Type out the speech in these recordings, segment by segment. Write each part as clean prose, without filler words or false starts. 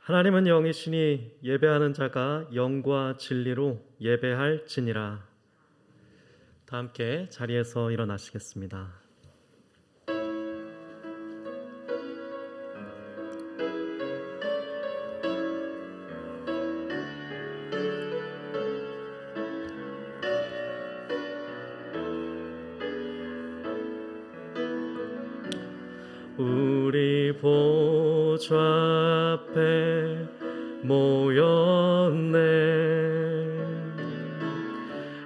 하나님은 영이시니 예배하는 자가 영과 진리로 예배할지니라. 다 함께 자리에서 일어나시겠습니다. 우리 보좌 앞에 모였네.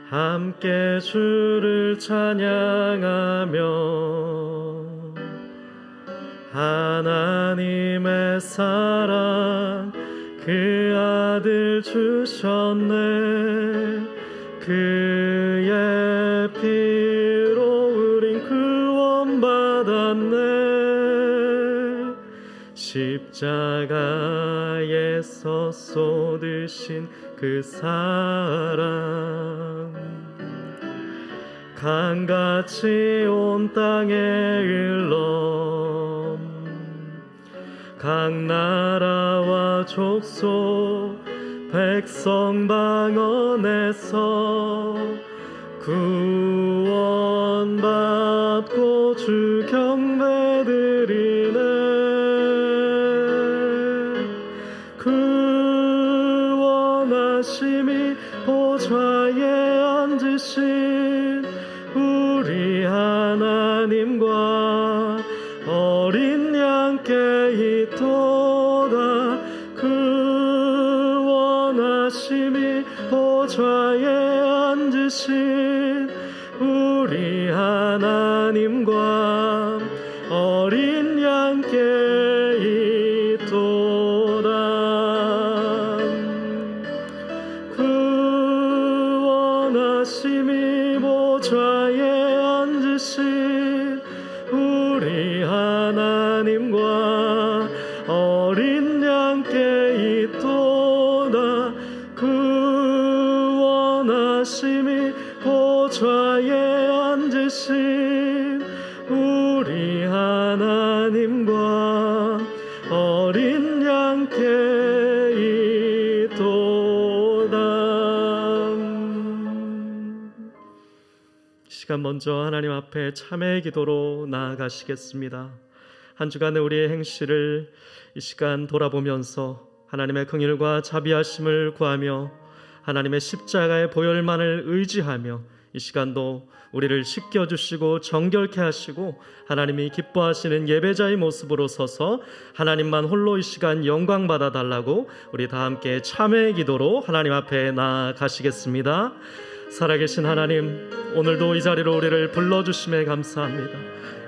함께 주를 찬양하며 하나님의 사랑 그 아들 주셨네. 그의 피로 우린 구원받았네. 십자가에서 쏟으신 그 사랑 강같이 온 땅에 흘러 각 나라와 족속 백성 방언에서 구원받고 주 경배드리네. 구원하심이 보좌에 앉으신 우리 하나님과 어린 양께 있도다. 구원하심이 보좌에 앉으신 우리 하나님과 어린 양께 있도다. 구원하심이 보좌에 앉으신 우리 하나님과 어린 양께 있도다. 구원하심이 보좌에 앉으신 우리 하나님과 어린 양께 있도다. 시간 먼저 하나님 앞에 참회의 기도로 나아가시겠습니다. 한 주간의 우리의 행실을 이 시간 돌아보면서 하나님의 긍휼과 자비하심을 구하며 하나님의 십자가의 보혈만을 의지하며 이 시간도 우리를 씻겨주시고 정결케 하시고 하나님이 기뻐하시는 예배자의 모습으로 서서 하나님만 홀로 이 시간 영광 받아달라고 우리 다 함께 참회의 기도로 하나님 앞에 나아가시겠습니다. 살아계신 하나님, 오늘도 이 자리로 우리를 불러주심에 감사합니다.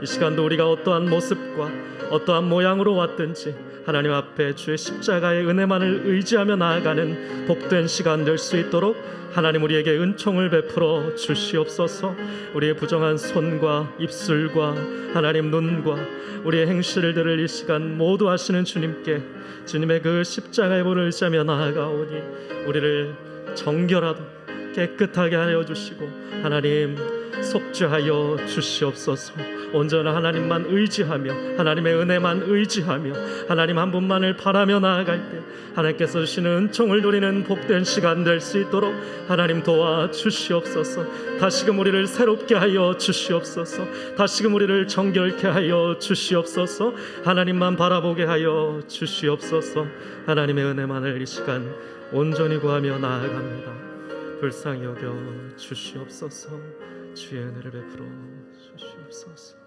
이 시간도 우리가 어떠한 모습과 어떠한 모양으로 왔든지 하나님 앞에 주의 십자가의 은혜만을 의지하며 나아가는 복된 시간 될 수 있도록 하나님 우리에게 은총을 베풀어 주시옵소서. 우리의 부정한 손과 입술과 하나님 눈과 우리의 행실을 들을 이 시간 모두 하시는 주님께 주님의 그 십자가의 본을 의지하며 나아가오니 우리를 정결하도 깨끗하게 하여 주시고 하나님 속죄하여 주시옵소서. 온전한 하나님만 의지하며 하나님의 은혜만 의지하며 하나님 한 분만을 바라며 나아갈 때 하나님께서 주시는 은총을 누리는 복된 시간 될 수 있도록 하나님 도와 주시옵소서. 다시금 우리를 새롭게 하여 주시옵소서. 다시금 우리를 정결케 하여 주시옵소서. 하나님만 바라보게 하여 주시옵소서. 하나님의 은혜만을 이 시간 온전히 구하며 나아갑니다. 불쌍히 여겨 주시옵소서. 주의 은혜를 베풀어 주시옵소서.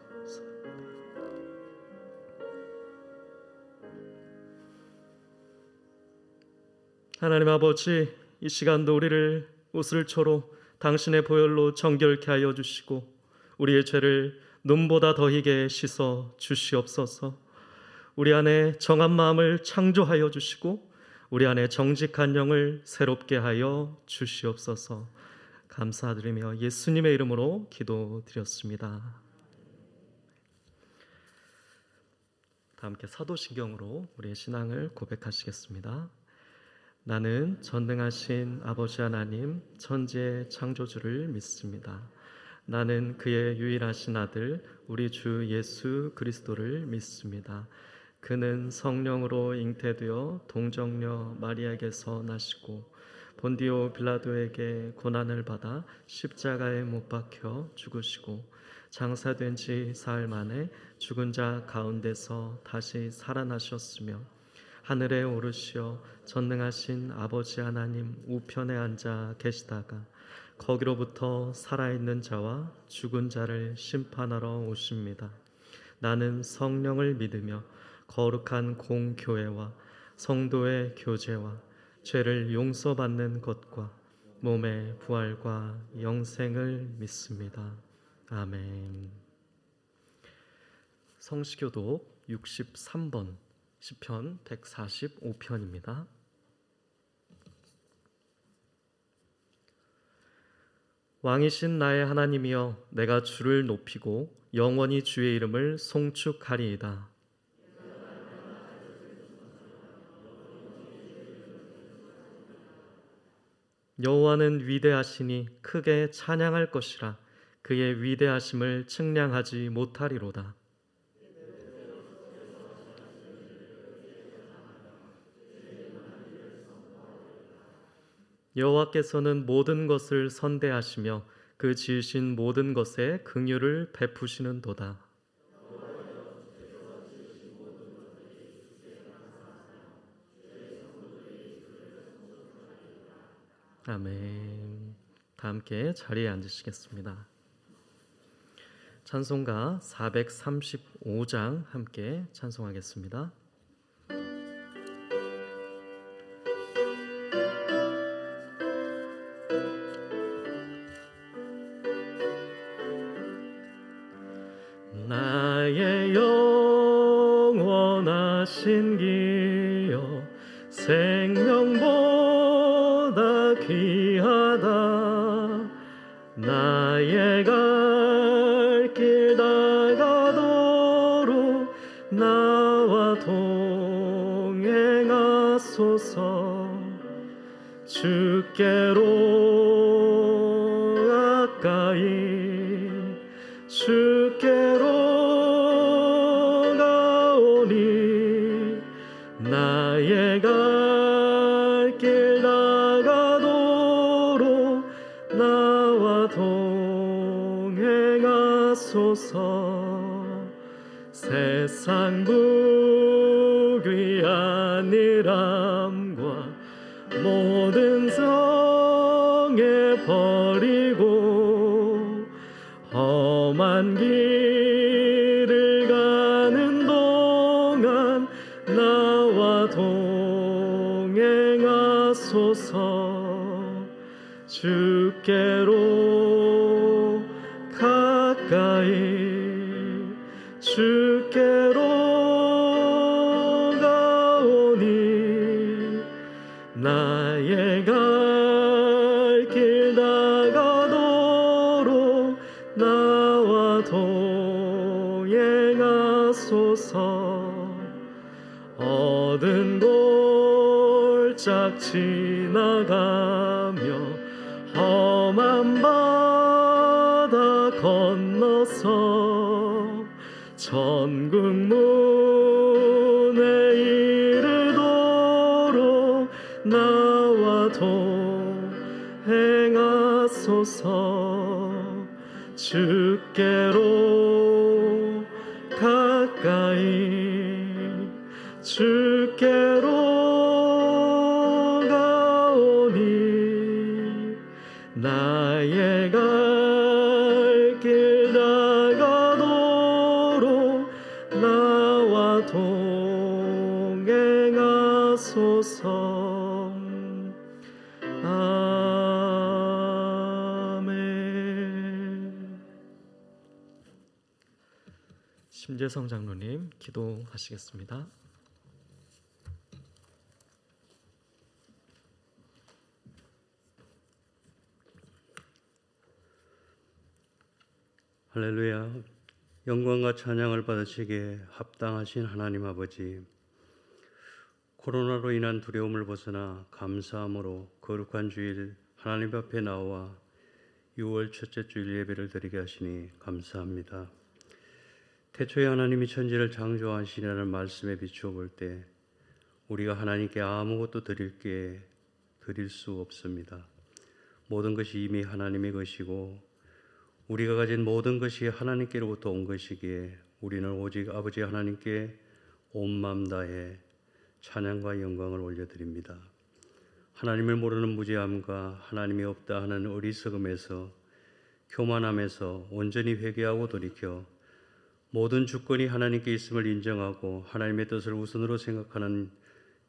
하나님 아버지, 이 시간도 우리를 우슬초로 당신의 보혈로 정결케 하여 주시고 우리의 죄를 눈보다 더 희게 씻어 주시옵소서. 우리 안에 정한 마음을 창조하여 주시고 우리 안에 정직한 영을 새롭게 하여 주시옵소서. 감사드리며 예수님의 이름으로 기도드렸습니다. 다 함께 사도신경으로 우리의 신앙을 고백하시겠습니다. 나는 전능하신 아버지 하나님 천지의 창조주를 믿습니다. 나는 그의 유일하신 아들 우리 주 예수 그리스도를 믿습니다. 그는 성령으로 잉태되어 동정녀 마리아에게서 나시고 본디오 빌라도에게 고난을 받아 십자가에 못 박혀 죽으시고 장사된 지 사흘 만에 죽은 자 가운데서 다시 살아나셨으며 하늘에 오르시어 전능하신 아버지 하나님 우편에 앉아 계시다가 거기로부터 살아있는 자와 죽은 자를 심판하러 오십니다. 나는 성령을 믿으며 거룩한 공교회와 성도의 교제와 죄를 용서받는 것과 몸의 부활과 영생을 믿습니다. 아멘. 성시교독 63번 시편 145편입니다. 왕이신 나의 하나님이여, 내가 주를 높이고 영원히 주의 이름을 송축하리이다. 여호와는 위대하시니 크게 찬양할 것이라. 그의 위대하심을 측량하지 못하리로다. 여호와께서는 모든 것을 선대하시며 그 지으신 모든 것에 긍휼을 베푸시는도다. 아멘. 다 함께 자리에 앉으시겠습니다. 찬송가 435장 함께 찬송하겠습니다. 나의 영원하신 기여, 생명보다 귀하다. 나의 갈 길 다가도록 나와 동행하소서. 주께로 가까이 주께로 가오니 나의 갈 길 다가도록 나와 동행하소서. 세상 부귀한 일함과 모든 성에 버리고 험한 길을 가는 동안 나와 동행하소서. 주께로 가까이 주께로 가오니 나의 갈 길 다가도록 나와 동행하소서. 얻은 골짝 지나가며 험한 바다 건너서 천국 문에 이르도록 나와 동행하소서. 주께로 가까이 주께로 가오니 나의 갈 길 다가도록 나와 동행하소서. 아멘. 심재성 장로님 기도하시겠습니다. 할렐루야. 영광과 찬양을 받으시기에 합당하신 하나님 아버지, 코로나로 인한 두려움을 벗어나 감사함으로 거룩한 주일 하나님 앞에 나와 6월 첫째 주일 예배를 드리게 하시니 감사합니다. 태초에 하나님이 천지를 창조하시라는 말씀에 비추어 볼 때 우리가 하나님께 아무것도 드릴 수 없습니다. 모든 것이 이미 하나님의 것이고 우리가 가진 모든 것이 하나님께로부터 온 것이기에 우리는 오직 아버지 하나님께 온 마음 다해 찬양과 영광을 올려드립니다. 하나님을 모르는 무지함과 하나님이 없다 하는 어리석음에서 교만함에서 온전히 회개하고 돌이켜 모든 주권이 하나님께 있음을 인정하고 하나님의 뜻을 우선으로 생각하는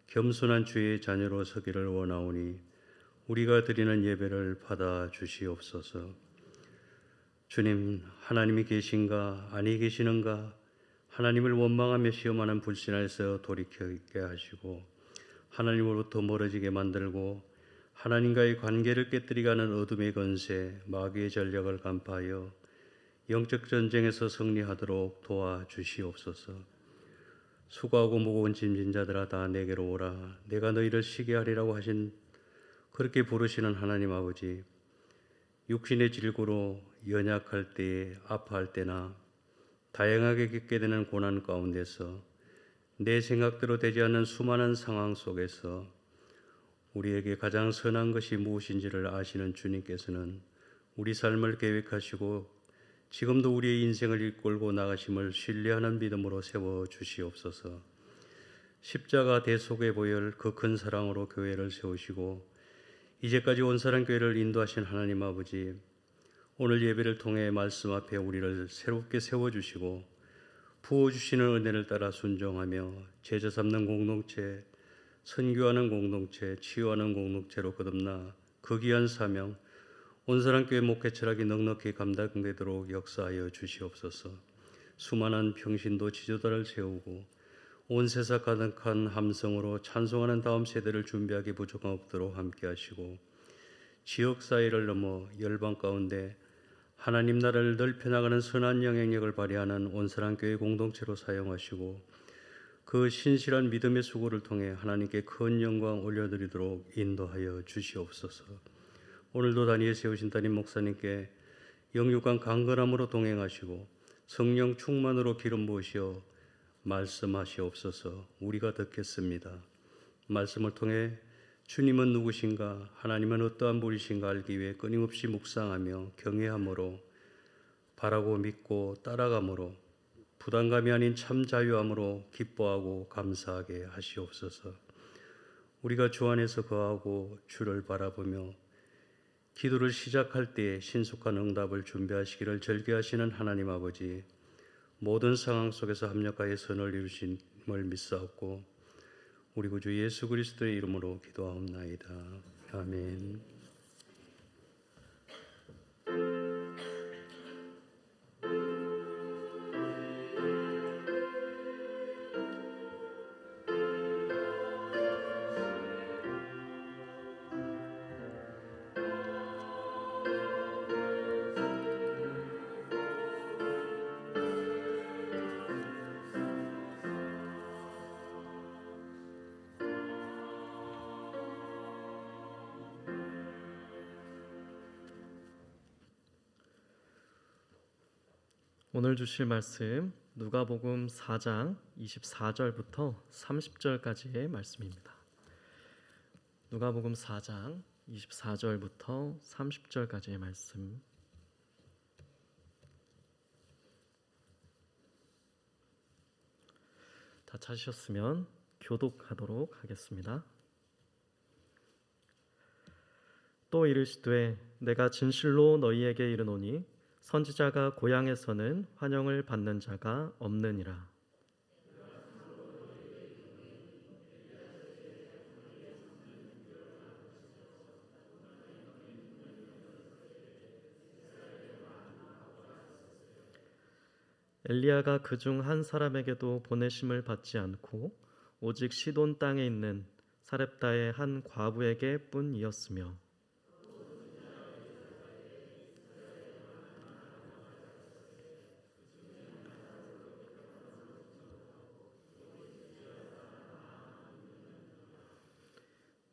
겸손한 주의 자녀로 서기를 원하오니 우리가 드리는 예배를 받아 주시옵소서. 주님, 하나님이 계신가 아니 계시는가 하나님을 원망하며 시험하는 불신에서 돌이켜게 하시고 하나님으로부터 멀어지게 만들고 하나님과의 관계를 깨뜨리게 하는 어둠의 권세, 마귀의 전략을 간파하여 영적 전쟁에서 승리하도록 도와주시옵소서. 수고하고 무거운 짐진 자들아 다 내게로 오라. 내가 너희를 쉬게 하리라고 하신 그렇게 부르시는 하나님 아버지, 육신의 질고로 연약할 때에 아파할 때나 다양하게 겪게 되는 고난 가운데서 내 생각대로 되지 않는 수많은 상황 속에서 우리에게 가장 선한 것이 무엇인지를 아시는 주님께서는 우리 삶을 계획하시고 지금도 우리의 인생을 이끌고 나가심을 신뢰하는 믿음으로 세워 주시옵소서. 십자가 대속의 보혈 그 큰 사랑으로 교회를 세우시고 이제까지 온사랑 교회를 인도하신 하나님 아버지, 오늘 예배를 통해 말씀 앞에 우리를 새롭게 세워주시고 부어주시는 은혜를 따라 순종하며 제자 삼는 공동체, 선교하는 공동체, 치유하는 공동체로 거듭나 그 귀한 사명, 온사랑교회 목회 철학이 넉넉히 감당되도록 역사하여 주시옵소서. 수많은 평신도 지도자를 세우고 온 세상 가득한 함성으로 찬송하는 다음 세대를 준비하기 부족함 없도록 함께 하시고 지역사회를 넘어 열방 가운데 하나님 나라를 넓혀나가는 선한 영향력을 발휘하는 온사랑교회 공동체로 사용하시고 그 신실한 믿음의 수고를 통해 하나님께 큰 영광 올려드리도록 인도하여 주시옵소서. 오늘도 다니엘 세우신 담임 목사님께 영육간 강건함으로 동행하시고 성령 충만으로 기름 부으시어 말씀하시옵소서. 우리가 듣겠습니다. 말씀을 통해 주님은 누구신가, 하나님은 어떠한 분이신가 알기 위해 끊임없이 묵상하며 경외함으로 바라고 믿고 따라감으로 부담감이 아닌 참 자유함으로 기뻐하고 감사하게 하시옵소서. 우리가 주 안에서 거하고 주를 바라보며 기도를 시작할 때에 신속한 응답을 준비하시기를 절개하시는 하나님 아버지, 모든 상황 속에서 합력하여 선을 이루심을 믿사옵고 우리 구주 예수 그리스도의 이름으로 기도하옵나이다. 아멘. 오늘 주실 말씀 누가복음 4장 24절부터 30절까지의 말씀입니다. 누가복음 4장 24절부터 30절까지의 말씀. 다 찾으셨으면 교독하도록 하겠습니다. 또 이르시되 내가 진실로 너희에게 이르노니 선지자가 고향에서는 환영을 받는 자가 없느니라. 엘리야가 그중 한 사람에게도 보내심을 받지 않고 오직 시돈 땅에 있는 사렙다의 한 과부에게 뿐이었으며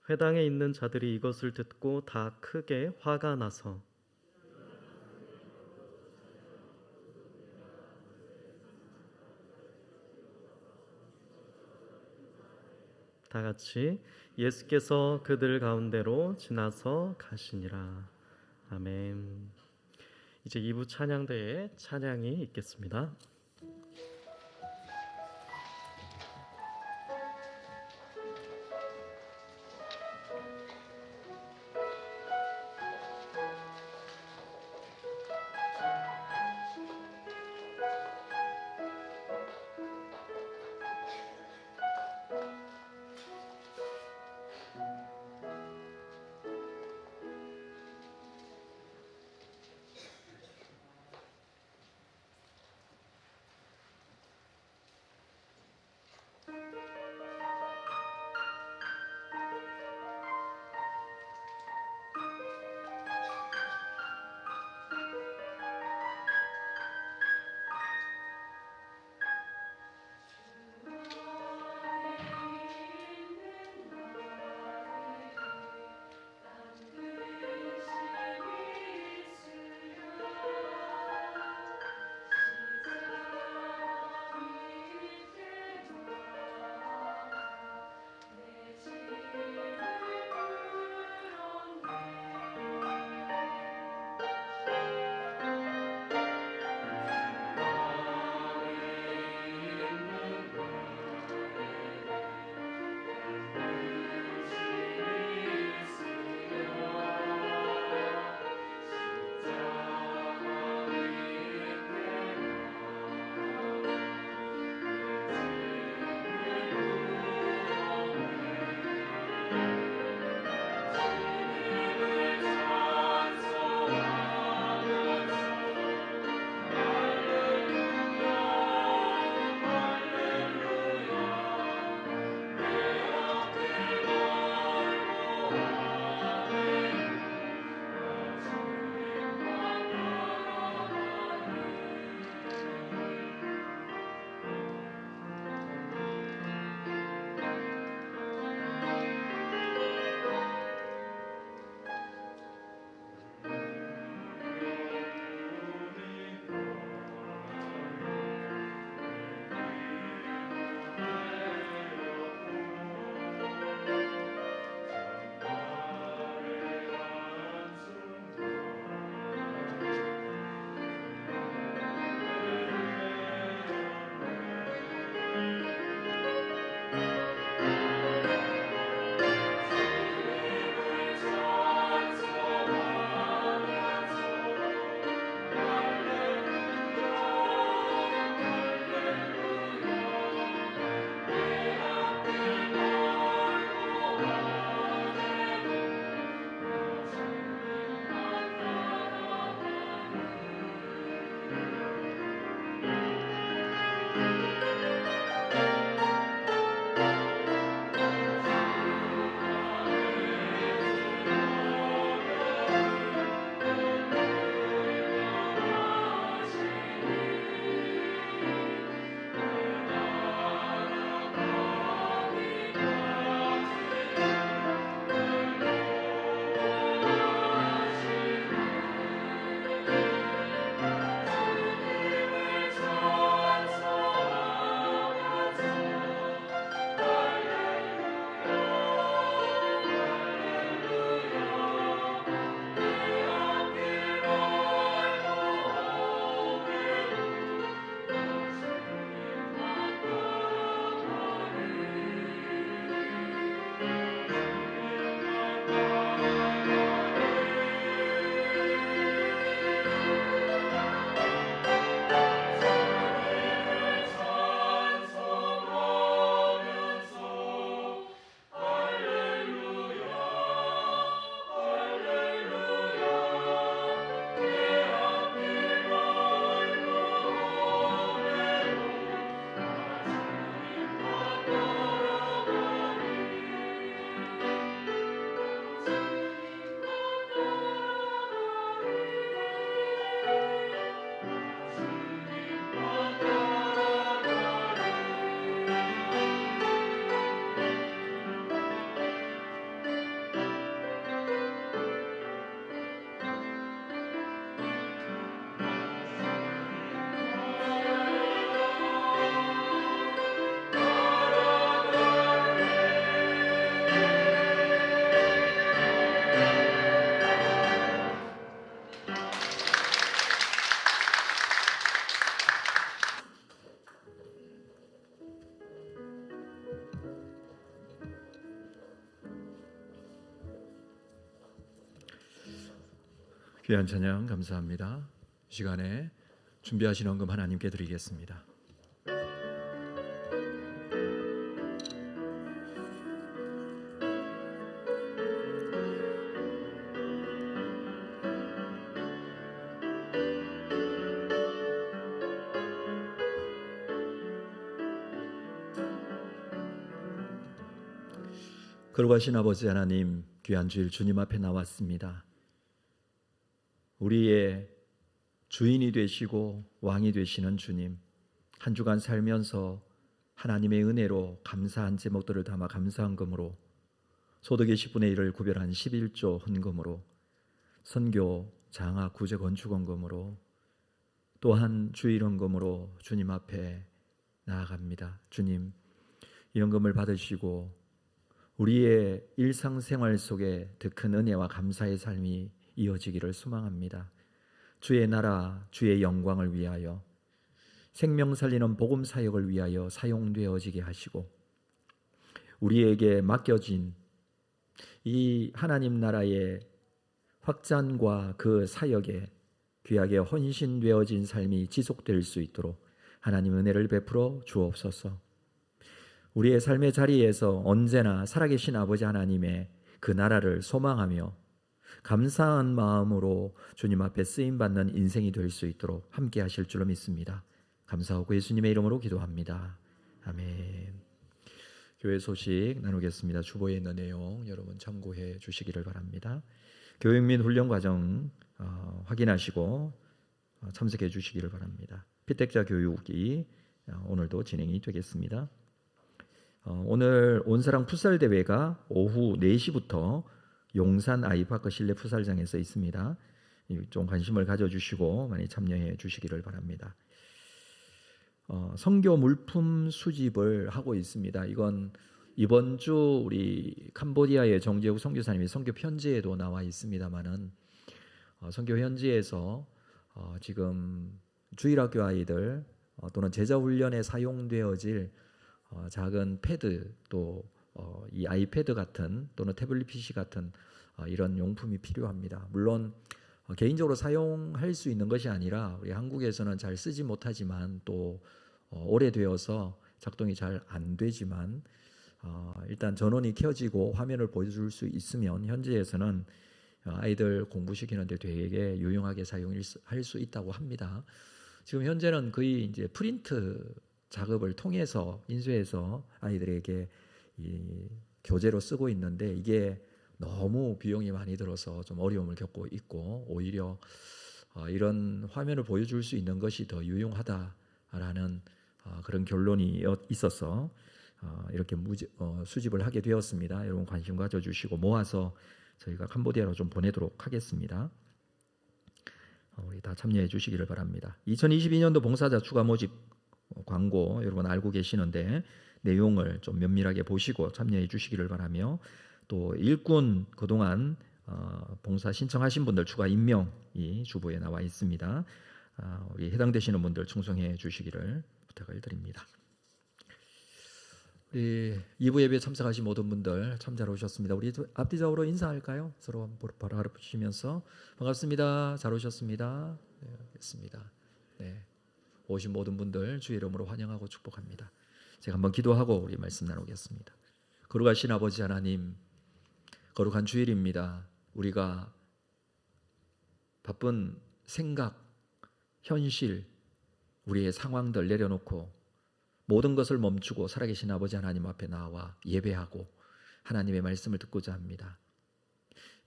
회당에 있는 자들이 이것을 듣고 다 크게 화가 나서 다 같이 예수께서 그들 가운데로 지나서 가시니라. 아멘. 이제 2부 찬양대에 찬양이 있겠습니다. 귀한 찬양 감사합니다. 이 시간에 준비하신 헌금 하나님께 드리겠습니다. 거룩하신 아버지 하나님, 귀한 주일 주님 앞에 나왔습니다. 우리의 주인이 되시고 왕이 되시는 주님, 한 주간 살면서 하나님의 은혜로 감사한 제목들을 담아 감사헌금으로, 소득의 10분의 1을 구별한 11조 헌금으로, 선교 장학 구제 건축헌금으로, 또한 주일 헌금으로 주님 앞에 나아갑니다. 주님, 이 헌금을 받으시고 우리의 일상생활 속에 더 큰 은혜와 감사의 삶이 이어지기를 소망합니다. 주의 나라, 주의 영광을 위하여, 생명 살리는 복음 사역을 위하여 사용되어지게 하시고, 우리에게 맡겨진 이 하나님 나라의 확장과 그 사역에 귀하게 헌신되어진 삶이 지속될 수 있도록 하나님 은혜를 베풀어 주옵소서. 우리의 삶의 자리에서 언제나 살아계신 아버지 하나님의 그 나라를 소망하며 감사한 마음으로 주님 앞에 쓰임받는 인생이 될 수 있도록 함께 하실 줄로 믿습니다. 감사하고 예수님의 이름으로 기도합니다. 아멘. 교회 소식 나누겠습니다. 주보에 있는 내용 여러분 참고해 주시기를 바랍니다. 교육 및 훈련 과정 확인하시고 참석해 주시기를 바랍니다. 피택자 교육이 오늘도 진행이 되겠습니다. 오늘 온사랑 풋살 대회가 오후 4시부터 용산 아이파크 실내 풋살장에서 있습니다. 좀 관심을 가져주시고 많이 참여해 주시기를 바랍니다. 선교 물품 수집을 하고 있습니다. 이건 이번 주 우리 캄보디아의 정재욱 선교사님이 선교 편지에도 나와 있습니다만은 선교 현지에서 지금 주일학교 아이들 또는 제자훈련에 사용되어질 작은 패드 또 이 아이패드 같은 또는 태블릿 PC 같은 이런 용품이 필요합니다. 물론 개인적으로 사용할 수 있는 것이 아니라 우리 한국에서는 잘 쓰지 못하지만 또 오래되어서 작동이 잘 안 되지만 일단 전원이 켜지고 화면을 보여줄 수 있으면 현지에서는 아이들 공부시키는데 되게 유용하게 사용할 수 있다고 합니다. 지금 현재는 거의 이제 프린트 작업을 통해서 인쇄해서 아이들에게 이 교재로 쓰고 있는데 이게 너무 비용이 많이 들어서 좀 어려움을 겪고 있고 오히려 이런 화면을 보여줄 수 있는 것이 더 유용하다라는 그런 결론이 있어서 이렇게 수집을 하게 되었습니다. 여러분 관심 가져주시고 모아서 저희가 캄보디아로 좀 보내도록 하겠습니다. 우리 다 참여해 주시기를 바랍니다. 2022년도 봉사자 추가 모집 광고 여러분 알고 계시는데 내용을 좀 면밀하게 보시고 참여해 주시기를 바라며 또 일꾼 그동안 봉사 신청하신 분들 추가 임명이 주보에 나와 있습니다. 우리 해당되시는 분들 충성해 주시기를 부탁을 드립니다. 우리 2부 예배에 참석하신 모든 분들 참자로 오셨습니다. 우리 앞뒤적으로 인사할까요? 서로 바로 알아보시면서 반갑습니다. 잘 오셨습니다. 네, 알겠습니다. 네, 오신 모든 분들 주의 이름으로 환영하고 축복합니다. 제가 한번 기도하고 우리 말씀 나누겠습니다. 거룩하신 아버지 하나님, 거룩한 주일입니다. 우리가 바쁜 생각, 현실, 우리의 상황들 내려놓고 모든 것을 멈추고 살아계신 아버지 하나님 앞에 나와 예배하고 하나님의 말씀을 듣고자 합니다.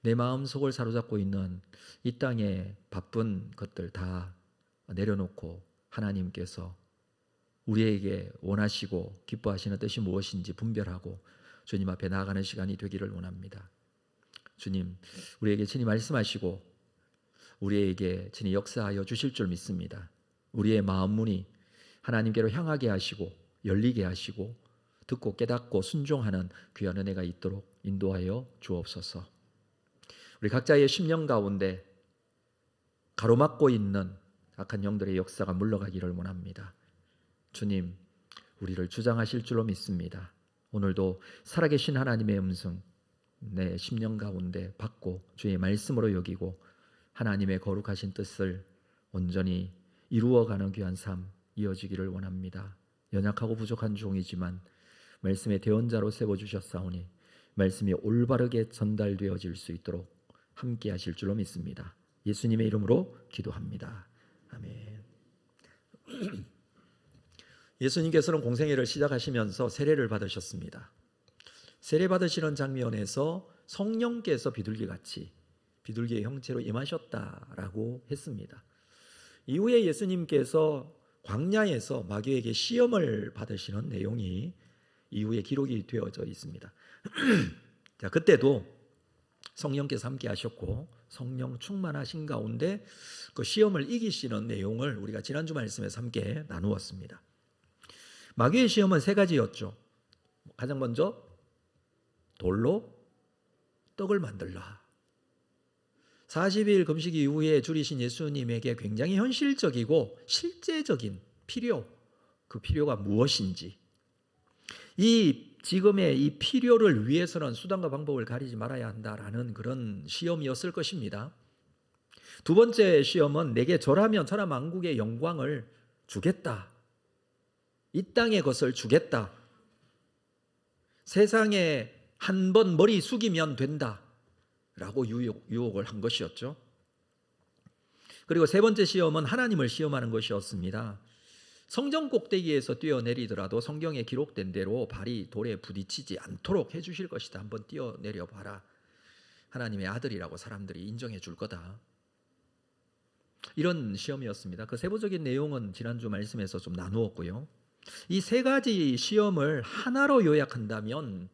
내 마음속을 사로잡고 있는 이 땅의 바쁜 것들 다 내려놓고 하나님께서 우리에게 원하시고 기뻐하시는 뜻이 무엇인지 분별하고 주님 앞에 나아가는 시간이 되기를 원합니다. 주님, 우리에게 친히 말씀하시고 우리에게 친히 역사하여 주실 줄 믿습니다. 우리의 마음 문이 하나님께로 향하게 하시고 열리게 하시고 듣고 깨닫고 순종하는 귀한 은혜가 있도록 인도하여 주옵소서. 우리 각자의 심령 가운데 가로막고 있는 악한 영들의 역사가 물러가기를 원합니다. 주님, 우리를 주장하실 줄로 믿습니다. 오늘도 살아계신 하나님의 음성 내 심령 가운데 받고 주의 말씀으로 여기고 하나님의 거룩하신 뜻을 온전히 이루어가는 귀한 삶 이어지기를 원합니다. 연약하고 부족한 종이지만 말씀의 대언자로 세워주셨사오니 말씀이 올바르게 전달되어질 수 있도록 함께 하실 줄로 믿습니다. 예수님의 이름으로 기도합니다. 아멘. 예수님께서는 공생애를 시작하시면서 세례를 받으셨습니다. 세례 받으시는 장면에서 성령께서 비둘기같이 비둘기의 형체로 임하셨다라고 했습니다. 이후에 예수님께서 광야에서 마귀에게 시험을 받으시는 내용이 이후에 기록이 되어져 있습니다. 자, 그때도 성령께서 함께 하셨고 성령 충만하신 가운데 그 시험을 이기시는 내용을 우리가 지난주 말씀에서 함께 나누었습니다. 마귀의 시험은 세 가지였죠. 가장 먼저 돌로 떡을 만들라. 40일 금식 이후에 줄이신 예수님에게 굉장히 현실적이고 실제적인 필요, 그 필요가 무엇인지, 지금의 이 필요를 위해서는 수단과 방법을 가리지 말아야 한다라는 그런 시험이었을 것입니다. 두 번째 시험은 내게 절하면 천하 만국의 영광을 주겠다. 이 땅의 것을 주겠다. 세상에 한 번 머리 숙이면 된다. 라고 유혹을 한 것이었죠. 그리고 세 번째 시험은 하나님을 시험하는 것이었습니다. 성전 꼭대기에서 뛰어내리더라도 성경에 기록된 대로 발이 돌에 부딪히지 않도록 해주실 것이다. 한번 뛰어내려 봐라. 하나님의 아들이라고 사람들이 인정해 줄 거다. 이런 시험이었습니다. 그 세부적인 내용은 지난주 말씀에서 좀 나누었고요. 이 세 가지 시험을 하나로 요약한다면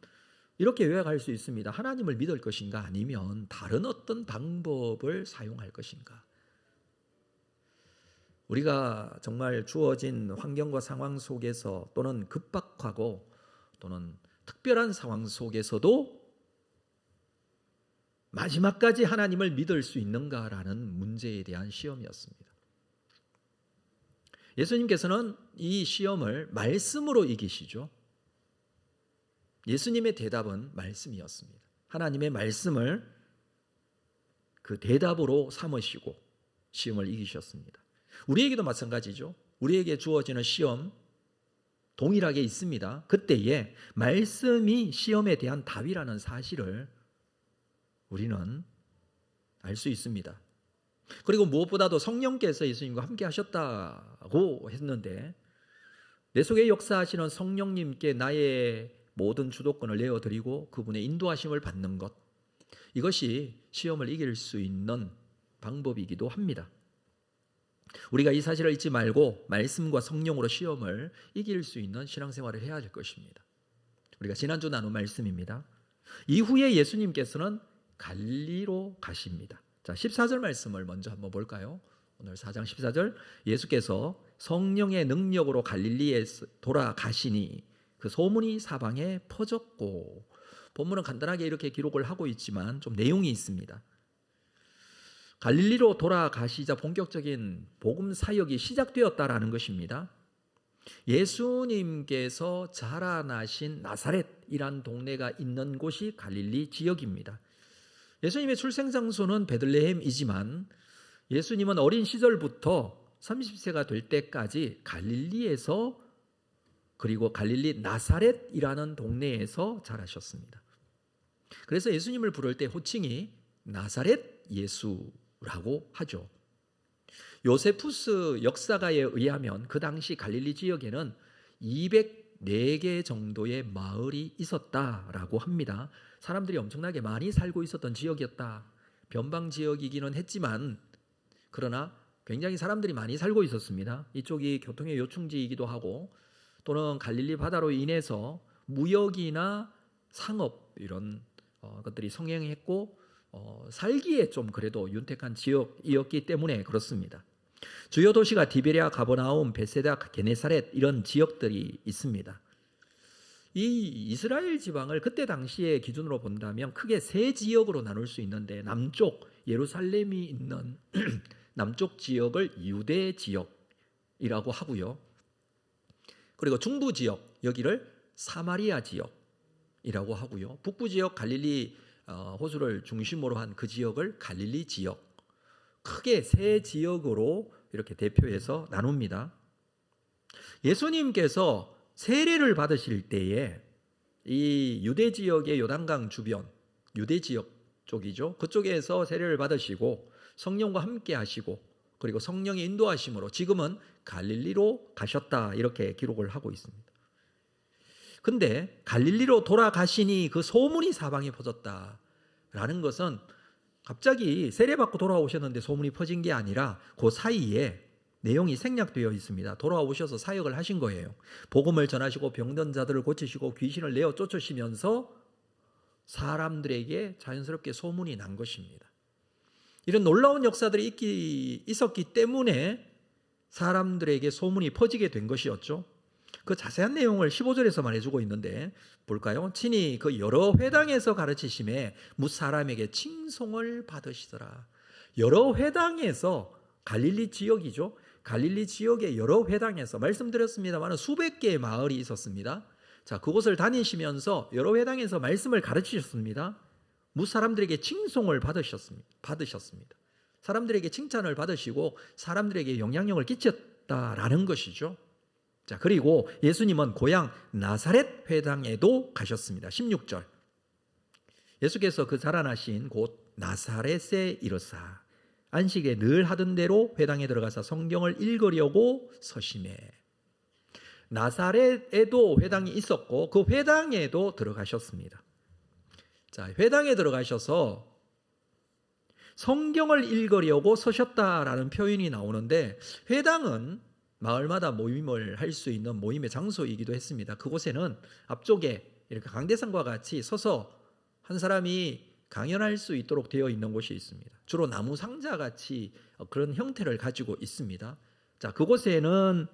이렇게 요약할 수 있습니다. 하나님을 믿을 것인가 아니면 다른 어떤 방법을 사용할 것인가. 우리가 정말 주어진 환경과 상황 속에서 또는 급박하고 또는 특별한 상황 속에서도 마지막까지 하나님을 믿을 수 있는가라는 문제에 대한 시험이었습니다. 예수님께서는 이 시험을 말씀으로 이기시죠. 예수님의 대답은 말씀이었습니다. 하나님의 말씀을 그 대답으로 삼으시고 시험을 이기셨습니다. 우리에게도 마찬가지죠. 우리에게 주어지는 시험 동일하게 있습니다. 그때에 말씀이 시험에 대한 답이라는 사실을 우리는 알 수 있습니다. 그리고 무엇보다도 성령께서 예수님과 함께 하셨다고 했는데 내 속에 역사하시는 성령님께 나의 모든 주도권을 내어드리고 그분의 인도하심을 받는 것, 이것이 시험을 이길 수 있는 방법이기도 합니다. 우리가 이 사실을 잊지 말고 말씀과 성령으로 시험을 이길 수 있는 신앙생활을 해야 할 것입니다. 우리가 지난주 나눈 말씀입니다. 이후에 예수님께서는 갈릴리로 가십니다. 자, 14절 말씀을 먼저 한번 볼까요? 오늘 4장 14절, 예수께서 성령의 능력으로 갈릴리에 돌아가시니 그 소문이 사방에 퍼졌고, 본문은 간단하게 이렇게 기록을 하고 있지만 좀 내용이 있습니다. 갈릴리로 돌아가시자 본격적인 복음 사역이 시작되었다라는 것입니다. 예수님께서 자라나신 나사렛이란 동네가 있는 곳이 갈릴리 지역입니다. 예수님의 출생 장소는 베들레헴이지만 예수님은 어린 시절부터 30세가 될 때까지 갈릴리에서, 그리고 갈릴리 나사렛이라는 동네에서 자라셨습니다. 그래서 예수님을 부를 때 호칭이 나사렛 예수라고 하죠. 요세푸스 역사가에 의하면 그 당시 갈릴리 지역에는 204개 정도의 마을이 있었다라고 합니다. 사람들이 엄청나게 많이 살고 있었던 지역이었다. 변방 지역이기는 했지만 그러나 굉장히 사람들이 많이 살고 있었습니다. 이쪽이 교통의 요충지이기도 하고 또는 갈릴리 바다로 인해서 무역이나 상업 이런 것들이 성행했고 살기에 좀 그래도 윤택한 지역이었기 때문에 그렇습니다. 주요 도시가 디베랴, 가버나움, 베세다, 게네사렛 이런 지역들이 있습니다. 이 이스라엘 지방을 그때 당시의 기준으로 본다면 크게 세 지역으로 나눌 수 있는데, 남쪽 예루살렘이 있는 남쪽 지역을 유대 지역이라고 하고요. 그리고 중부 지역, 여기를 사마리아 지역이라고 하고요. 북부 지역 갈릴리 호수를 중심으로 한 그 지역을 갈릴리 지역, 크게 세 지역으로 이렇게 대표해서 나눕니다. 예수님께서 세례를 받으실 때에 이 유대 지역의 요단강 주변, 유대 지역 쪽이죠. 그쪽에서 세례를 받으시고 성령과 함께 하시고 그리고 성령의 인도하심으로 지금은 갈릴리로 가셨다 이렇게 기록을 하고 있습니다. 근데 갈릴리로 돌아가시니 그 소문이 사방에 퍼졌다라는 것은 갑자기 세례받고 돌아오셨는데 소문이 퍼진 게 아니라 그 사이에 내용이 생략되어 있습니다. 돌아오셔서 사역을 하신 거예요. 복음을 전하시고 병든 자들을 고치시고 귀신을 내어 쫓으시면서 사람들에게 자연스럽게 소문이 난 것입니다. 이런 놀라운 역사들이 있었기 때문에 사람들에게 소문이 퍼지게 된 것이었죠. 그 자세한 내용을 15절에서 말해주고 있는데 볼까요? 친히 그 여러 회당에서 가르치심에 뭇 사람에게 칭송을 받으시더라. 여러 회당에서 갈릴리 지역이죠. 갈릴리 지역의 여러 회당에서 말씀드렸습니다만 수백 개의 마을이 있었습니다. 자, 그곳을 다니시면서 여러 회당에서 말씀을 가르치셨습니다. 뭇 사람들에게 칭송을 받으셨습니다. 사람들에게 칭찬을 받으시고 사람들에게 영향력을 끼쳤다라는 것이죠. 자, 그리고 예수님은 고향 나사렛 회당에도 가셨습니다. 16절. 예수께서 그 자라나신 곳 나사렛에 이르사 안식에 늘 하던 대로 회당에 들어가서 성경을 읽으려고 서심해. 나사렛에도 회당이 있었고 그 회당에도 들어가셨습니다. 자, 회당에 들어가셔서 성경을 읽으려고 서셨다라는 표현이 나오는데 회당은 마을마다 모임을 할 수 있는 모임의 장소이기도 했습니다. 그곳에는 앞쪽에 이렇게 강대상과 같이 서서 한 사람이 강연할 수 있도록 되어 있는 곳이 있습니다. 주로 나무 상자 같이 그런 형태를 가지고 있습니다. 자, 그곳에는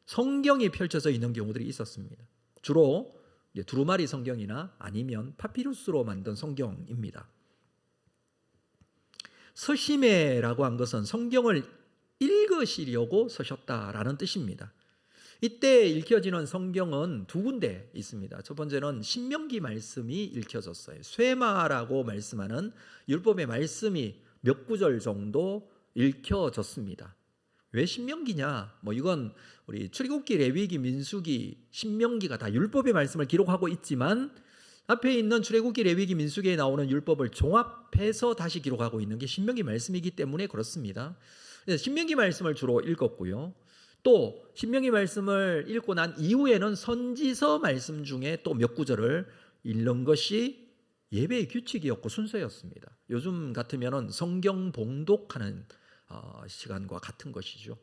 성경이 펼쳐져 있는 경우들이 있었습니다. 주로 두루마리 성경이나 아니면 파피루스로 만든 성경입니다. 서심해라고 한 것은 성경을 읽으시려고 서셨다라는 뜻입니다. 이때 읽혀지는 성경은 두 군데 있습니다. 첫 번째는 신명기 말씀이 읽혀졌어요. 쇠마라고 말씀하는 율법의 말씀이 몇 구절 정도 읽혀졌습니다. 왜 신명기냐? 이건 우리 출애굽기, 레위기, 민수기, 신명기가 다 율법의 말씀을 기록하고 있지만 앞에 있는 출애굽기, 레위기, 민수기에 나오는 율법을 종합해서 다시 기록하고 있는 게 신명기 말씀이기 때문에 그렇습니다. 신명기 말씀을 주로 읽었고요. 또 신명기 말씀을 읽고 난 이후에는 선지서 말씀 중에 또 몇 구절을 읽는 것이 예배의 규칙이었고 순서였습니다. 요즘 같으면 성경 봉독하는 시간과 같은 것이죠.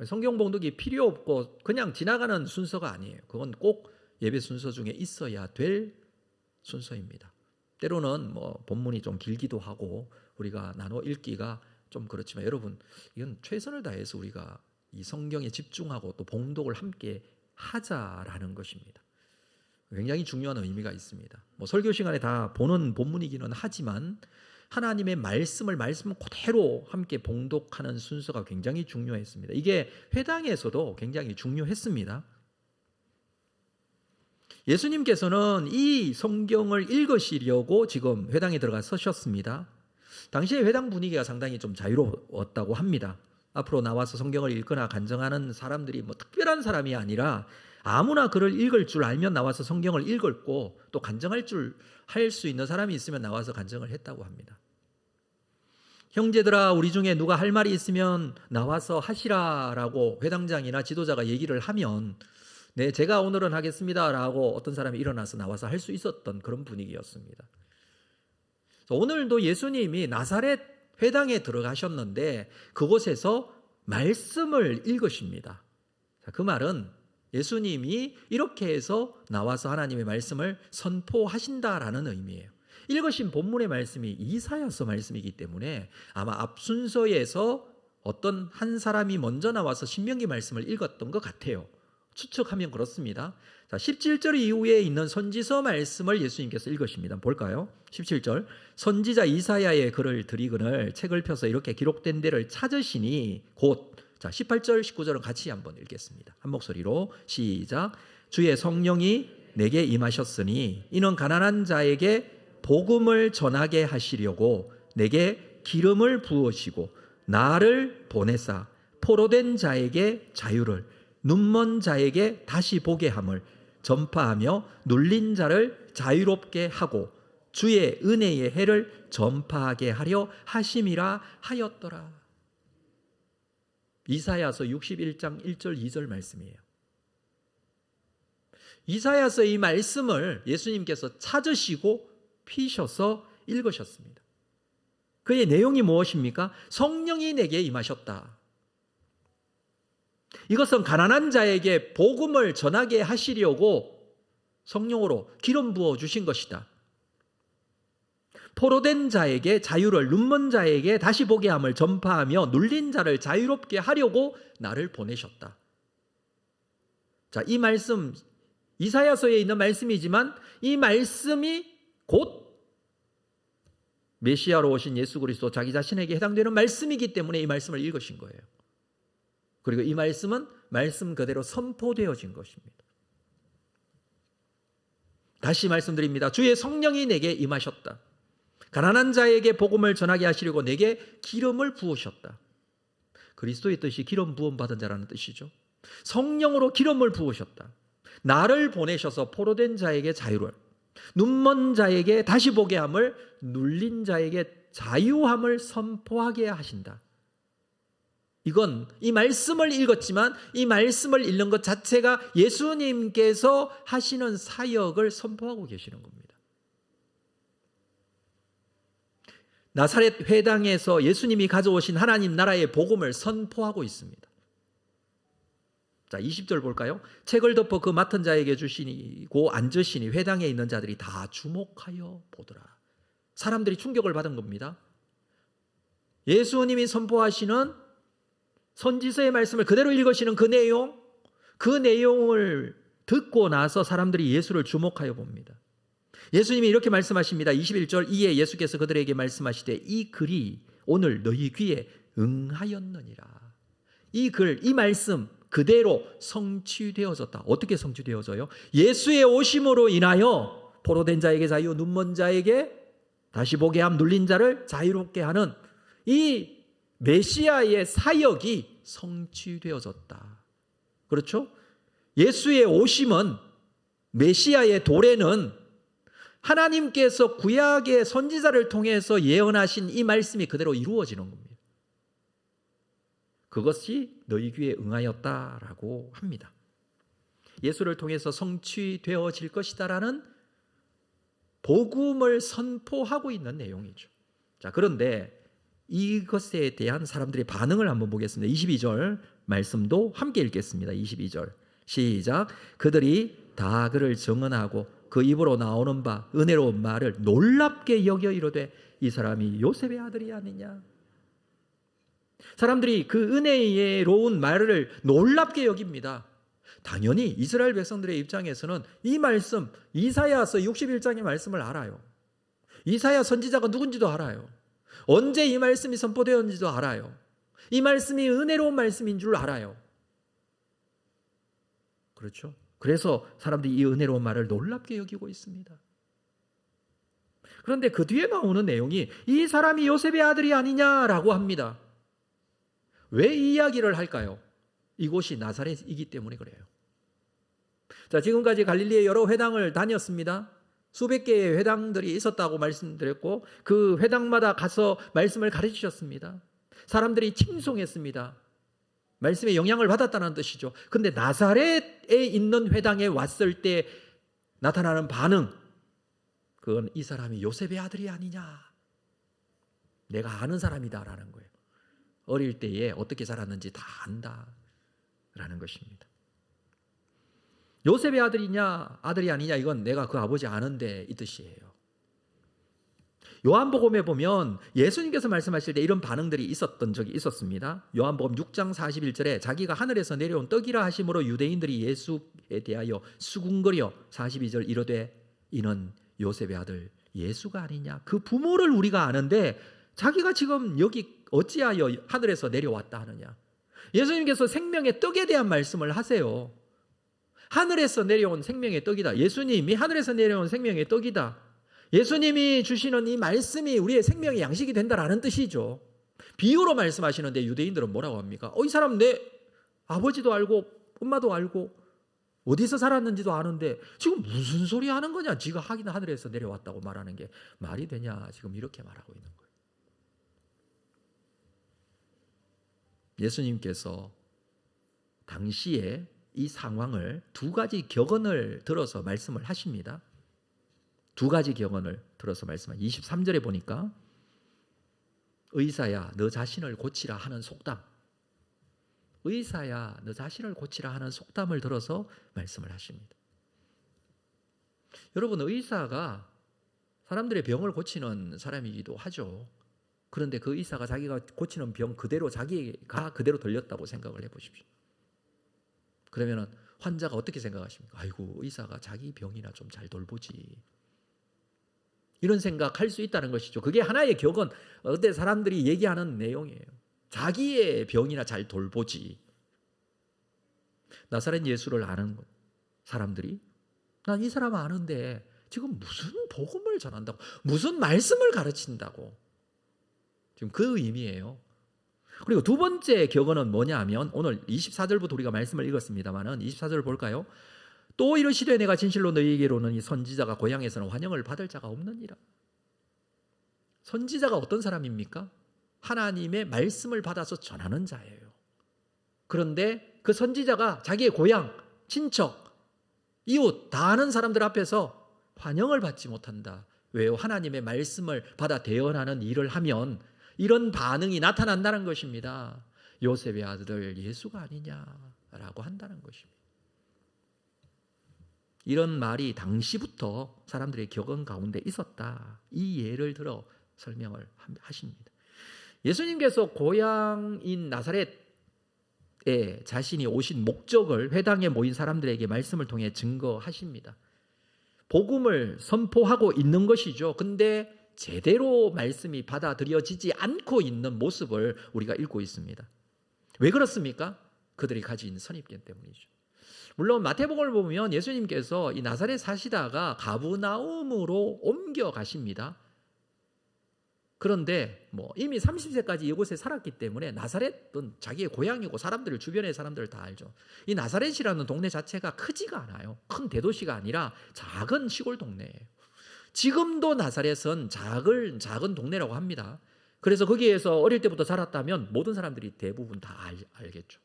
성경 봉독이 필요 없고 그냥 지나가는 순서가 아니에요. 그건 꼭 예배 순서 중에 있어야 될 순서입니다. 때로는 본문이 좀 길기도 하고 우리가 나눠 읽기가 좀 그렇지만 여러분 이건 최선을 다해서 우리가 이 성경에 집중하고 또 봉독을 함께 하자라는 것입니다. 굉장히 중요한 의미가 있습니다. 설교 시간에 다 보는 본문이기는 하지만 하나님의 말씀을 말씀 그대로 함께 봉독하는 순서가 굉장히 중요했습니다. 이게 회당에서도 굉장히 중요했습니다. 예수님께서는 이 성경을 읽으시려고 지금 회당에 들어가 서셨습니다. 당시에 회당 분위기가 상당히 좀 자유로웠다고 합니다. 앞으로 나와서 성경을 읽거나 간증하는 사람들이 특별한 사람이 아니라 아무나 글을 읽을 줄 알면 나와서 성경을 읽었고 또 간증할 줄 할 수 있는 사람이 있으면 나와서 간증을 했다고 합니다. 형제들아 우리 중에 누가 할 말이 있으면 나와서 하시라라고 회당장이나 지도자가 얘기를 하면 네, 제가 오늘은 하겠습니다라고 어떤 사람이 일어나서 나와서 할 수 있었던 그런 분위기였습니다. 오늘도 예수님이 나사렛 회당에 들어가셨는데 그곳에서 말씀을 읽으십니다. 그 말은 예수님이 이렇게 해서 나와서 하나님의 말씀을 선포하신다라는 의미예요. 읽으신 본문의 말씀이 이사야서 말씀이기 때문에 아마 앞 순서에서 어떤 한 사람이 먼저 나와서 신명기 말씀을 읽었던 것 같아요. 추측하면 그렇습니다. 자, 17절 이후에 있는 선지서 말씀을 예수님께서 읽으십니다. 볼까요? 17절 선지자 이사야의 글을 들이거늘 책을 펴서 이렇게 기록된 데를 찾으시니 곧 자, 18절 19절은 같이 한번 읽겠습니다. 한 목소리로 시작. 주의 성령이 내게 임하셨으니 이는 가난한 자에게 복음을 전하게 하시려고 내게 기름을 부으시고 나를 보내사 포로된 자에게 자유를 눈먼 자에게 다시 보게 함을 전파하며 눌린 자를 자유롭게 하고 주의 은혜의 해를 전파하게 하려 하심이라 하였더라. 이사야서 61장 1절 2절 말씀이에요. 이사야서 이 말씀을 예수님께서 찾으시고 피셔서 읽으셨습니다. 그의 내용이 무엇입니까? 성령이 내게 임하셨다. 이것은 가난한 자에게 복음을 전하게 하시려고 성령으로 기름 부어 주신 것이다. 포로된 자에게 자유를, 눈먼 자에게 다시 보게 함을 전파하며 눌린 자를 자유롭게 하려고 나를 보내셨다. 자, 이 말씀 이사야서에 있는 말씀이지만 이 말씀이 곧 메시아로 오신 예수 그리스도 자기 자신에게 해당되는 말씀이기 때문에 이 말씀을 읽으신 거예요. 그리고 이 말씀은 말씀 그대로 선포되어진 것입니다. 다시 말씀드립니다. 주의 성령이 내게 임하셨다. 가난한 자에게 복음을 전하게 하시려고 내게 기름을 부으셨다. 그리스도의 뜻이 기름 부음 받은 자라는 뜻이죠. 성령으로 기름을 부으셨다. 나를 보내셔서 포로된 자에게 자유를, 눈먼 자에게 다시 보게 함을, 눌린 자에게 자유함을 선포하게 하신다. 이건 이 말씀을 읽었지만 이 말씀을 읽는 것 자체가 예수님께서 하시는 사역을 선포하고 계시는 겁니다. 나사렛 회당에서 예수님이 가져오신 하나님 나라의 복음을 선포하고 있습니다. 자, 20절 볼까요? 책을 덮어 그 맡은 자에게 주시고 앉으시니 회당에 있는 자들이 다 주목하여 보더라. 사람들이 충격을 받은 겁니다. 예수님이 선포하시는 선지서의 말씀을 그대로 읽으시는 그 내용을 듣고 나서 사람들이 예수를 주목하여 봅니다. 예수님이 이렇게 말씀하십니다. 21절 이에 예수께서 그들에게 말씀하시되 이 글이 오늘 너희 귀에 응하였느니라. 이 글, 이 말씀 그대로 성취되어졌다. 어떻게 성취되어져요? 예수의 오심으로 인하여 포로된 자에게 자유, 눈먼 자에게 다시 보게 함, 눌린 자를 자유롭게 하는 이 메시아의 사역이 성취되어졌다. 그렇죠? 예수의 오심은, 메시아의 도래는 하나님께서 구약의 선지자를 통해서 예언하신 이 말씀이 그대로 이루어지는 겁니다. 그것이 너희 귀에 응하였다라고 합니다. 예수를 통해서 성취되어질 것이다라는 복음을 선포하고 있는 내용이죠. 자, 그런데 이것에 대한 사람들의 반응을 한번 보겠습니다. 22절 말씀도 함께 읽겠습니다. 22절 시작. 그들이 다 그를 정언하고 그 입으로 나오는 바 은혜로운 말을 놀랍게 여겨 이르되 이 사람이 요셉의 아들이 아니냐. 사람들이 그 은혜로운 말을 놀랍게 여깁니다. 당연히 이스라엘 백성들의 입장에서는 이 말씀, 이사야서 61장의 말씀을 알아요. 이사야 선지자가 누군지도 알아요. 언제 이 말씀이 선포되었는지도 알아요. 이 말씀이 은혜로운 말씀인 줄 알아요. 그렇죠? 그래서 사람들이 이 은혜로운 말을 놀랍게 여기고 있습니다. 그런데 그 뒤에 나오는 내용이 이 사람이 요셉의 아들이 아니냐라고 합니다. 왜 이 이야기를 할까요? 이곳이 나사렛이기 때문에 그래요. 자, 지금까지 갈릴리의 여러 회당을 다녔습니다. 수백 개의 회당들이 있었다고 말씀드렸고 그 회당마다 가서 말씀을 가르치셨습니다. 사람들이 칭송했습니다. 말씀에 영향을 받았다는 뜻이죠. 근데 나사렛에 있는 회당에 왔을 때 나타나는 반응, 그건 이 사람이 요셉의 아들이 아니냐, 내가 아는 사람이다라는 거예요. 어릴 때에 어떻게 자랐는지 다 안다라는 것입니다. 요셉의 아들이냐 아들이 아니냐, 이건 내가 그 아버지 아는데 이 뜻이에요. 요한복음에 보면 예수님께서 말씀하실 때 이런 반응들이 있었던 적이 있었습니다. 요한복음 6장 41절에 자기가 하늘에서 내려온 떡이라 하심으로 유대인들이 예수에 대하여 수군거려 42절 이르되 이는 요셉의 아들 예수가 아니냐. 그 부모를 우리가 아는데 자기가 지금 여기 어찌하여 하늘에서 내려왔다 하느냐. 예수님께서 생명의 떡에 대한 말씀을 하세요. 하늘에서 내려온 생명의 떡이다. 예수님이 하늘에서 내려온 생명의 떡이다. 예수님이 주시는 이 말씀이 우리의 생명의 양식이 된다라는 뜻이죠. 비유로 말씀하시는데 유대인들은 뭐라고 합니까? 이 사람 내 아버지도 알고 엄마도 알고 어디서 살았는지도 아는데 지금 무슨 소리 하는 거냐? 지가 하긴 하늘에서 내려왔다고 말하는 게 말이 되냐? 지금 이렇게 말하고 있는 거예요. 예수님께서 당시에 이 상황을 두 가지 격언을 들어서 말씀을 하십니다. 두 가지 격언을 들어서 말씀합니다. 23절에 보니까 의사야 너 자신을 고치라 하는 속담, 의사야 너 자신을 고치라 하는 속담을 들어서 말씀을 하십니다. 여러분, 의사가 사람들의 병을 고치는 사람이기도 하죠. 그런데 그 의사가 자기가 고치는 병 그대로 자기가 그대로 들렸다고 생각을 해보십시오. 그러면 환자가 어떻게 생각하십니까? 아이고, 의사가 자기 병이나 좀 잘 돌보지, 이런 생각할 수 있다는 것이죠. 그게 하나의 격언, 어때 사람들이 얘기하는 내용이에요. 자기의 병이나 잘 돌보지. 나사렛 예수를 아는 사람들이 난 이 사람 아는데 지금 무슨 복음을 전한다고, 무슨 말씀을 가르친다고, 지금 그 의미예요. 그리고 두 번째 격언은 뭐냐 하면 오늘 24절부터 우리가 말씀을 읽었습니다마는 24절을 볼까요? 또 이르시되 내가 진실로 너희에게로는 이 선지자가 고향에서는 환영을 받을 자가 없느니라. 선지자가 어떤 사람입니까? 하나님의 말씀을 받아서 전하는 자예요. 그런데 그 선지자가 자기의 고향, 친척, 이웃 다 아는 사람들 앞에서 환영을 받지 못한다. 왜요? 하나님의 말씀을 받아 대언하는 일을 하면 이런 반응이 나타난다는 것입니다. 요셉의 아들 예수가 아니냐라고 한다는 것입니다. 이런 말이 당시부터 사람들의 격언 가운데 있었다. 이 예를 들어 설명을 하십니다. 예수님께서 고향인 나사렛에 자신이 오신 목적을 회당에 모인 사람들에게 말씀을 통해 증거하십니다. 복음을 선포하고 있는 것이죠. 근데 제대로 말씀이 받아들여지지 않고 있는 모습을 우리가 읽고 있습니다. 왜 그렇습니까? 그들이 가진 선입견 때문이죠. 물론 마태복음을 보면 예수님께서 이 나사렛 사시다가 가브나움으로 옮겨가십니다. 그런데 이미 30세까지 이곳에 살았기 때문에 나사렛은 자기의 고향이고 사람들을, 주변의 사람들을 다 알죠. 이 나사렛이라는 동네 자체가 크지가 않아요. 큰 대도시가 아니라 작은 시골 동네예요. 지금도 나사렛은 작은 동네라고 합니다. 그래서 거기에서 어릴 때부터 살았다면 모든 사람들이 대부분 다 알겠죠.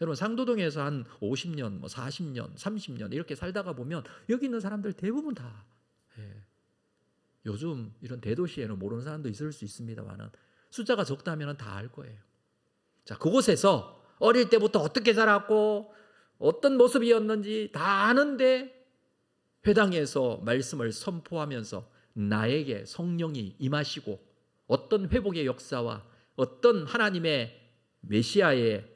여러분, 상도동에서 한 50년, 40년, 30년 이렇게 살다가 보면 여기 있는 사람들 대부분 다, 요즘 이런 대도시에는 모르는 사람도 있을 수 있습니다만 숫자가 적다면 다 알 거예요. 자, 그곳에서 어릴 때부터 어떻게 자랐고 어떤 모습이었는지 다 아는데 회당에서 말씀을 선포하면서 나에게 성령이 임하시고 어떤 회복의 역사와 어떤 하나님의 메시아의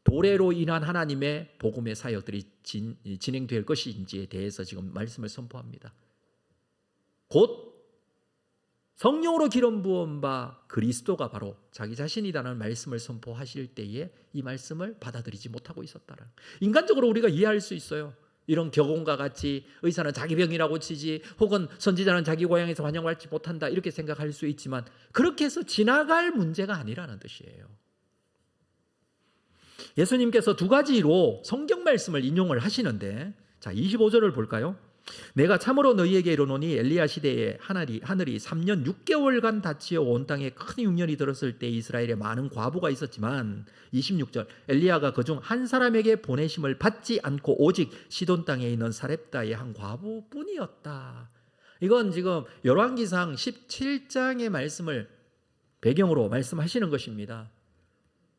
도래로 인한 하나님의 복음의 사역들이 진행될 것인지에 대해서 지금 말씀을 선포합니다. 곧 성령으로 기름 부은 바 그리스도가 바로 자기 자신이라는 말씀을 선포하실 때에 이 말씀을 받아들이지 못하고 있었다는, 인간적으로 우리가 이해할 수 있어요. 이런 격언과 같이 의사는 자기 병이라고 치지, 혹은 선지자는 자기 고향에서 환영받지 못한다, 이렇게 생각할 수 있지만 그렇게 해서 지나갈 문제가 아니라는 뜻이에요. 예수님께서 두 가지로 성경 말씀을 인용을 하시는데, 자, 25절을 볼까요? 내가 참으로 너희에게 이르노니 엘리야 시대에 하늘이 3년 6개월간 닫히어 온 땅에 큰 흉년이 들었을 때 이스라엘에 많은 과부가 있었지만, 26절, 엘리야가 그중 한 사람에게 보내심을 받지 않고 오직 시돈 땅에 있는 사렙다의 한 과부뿐이었다. 이건 지금 열왕기상 17장의 말씀을 배경으로 말씀하시는 것입니다.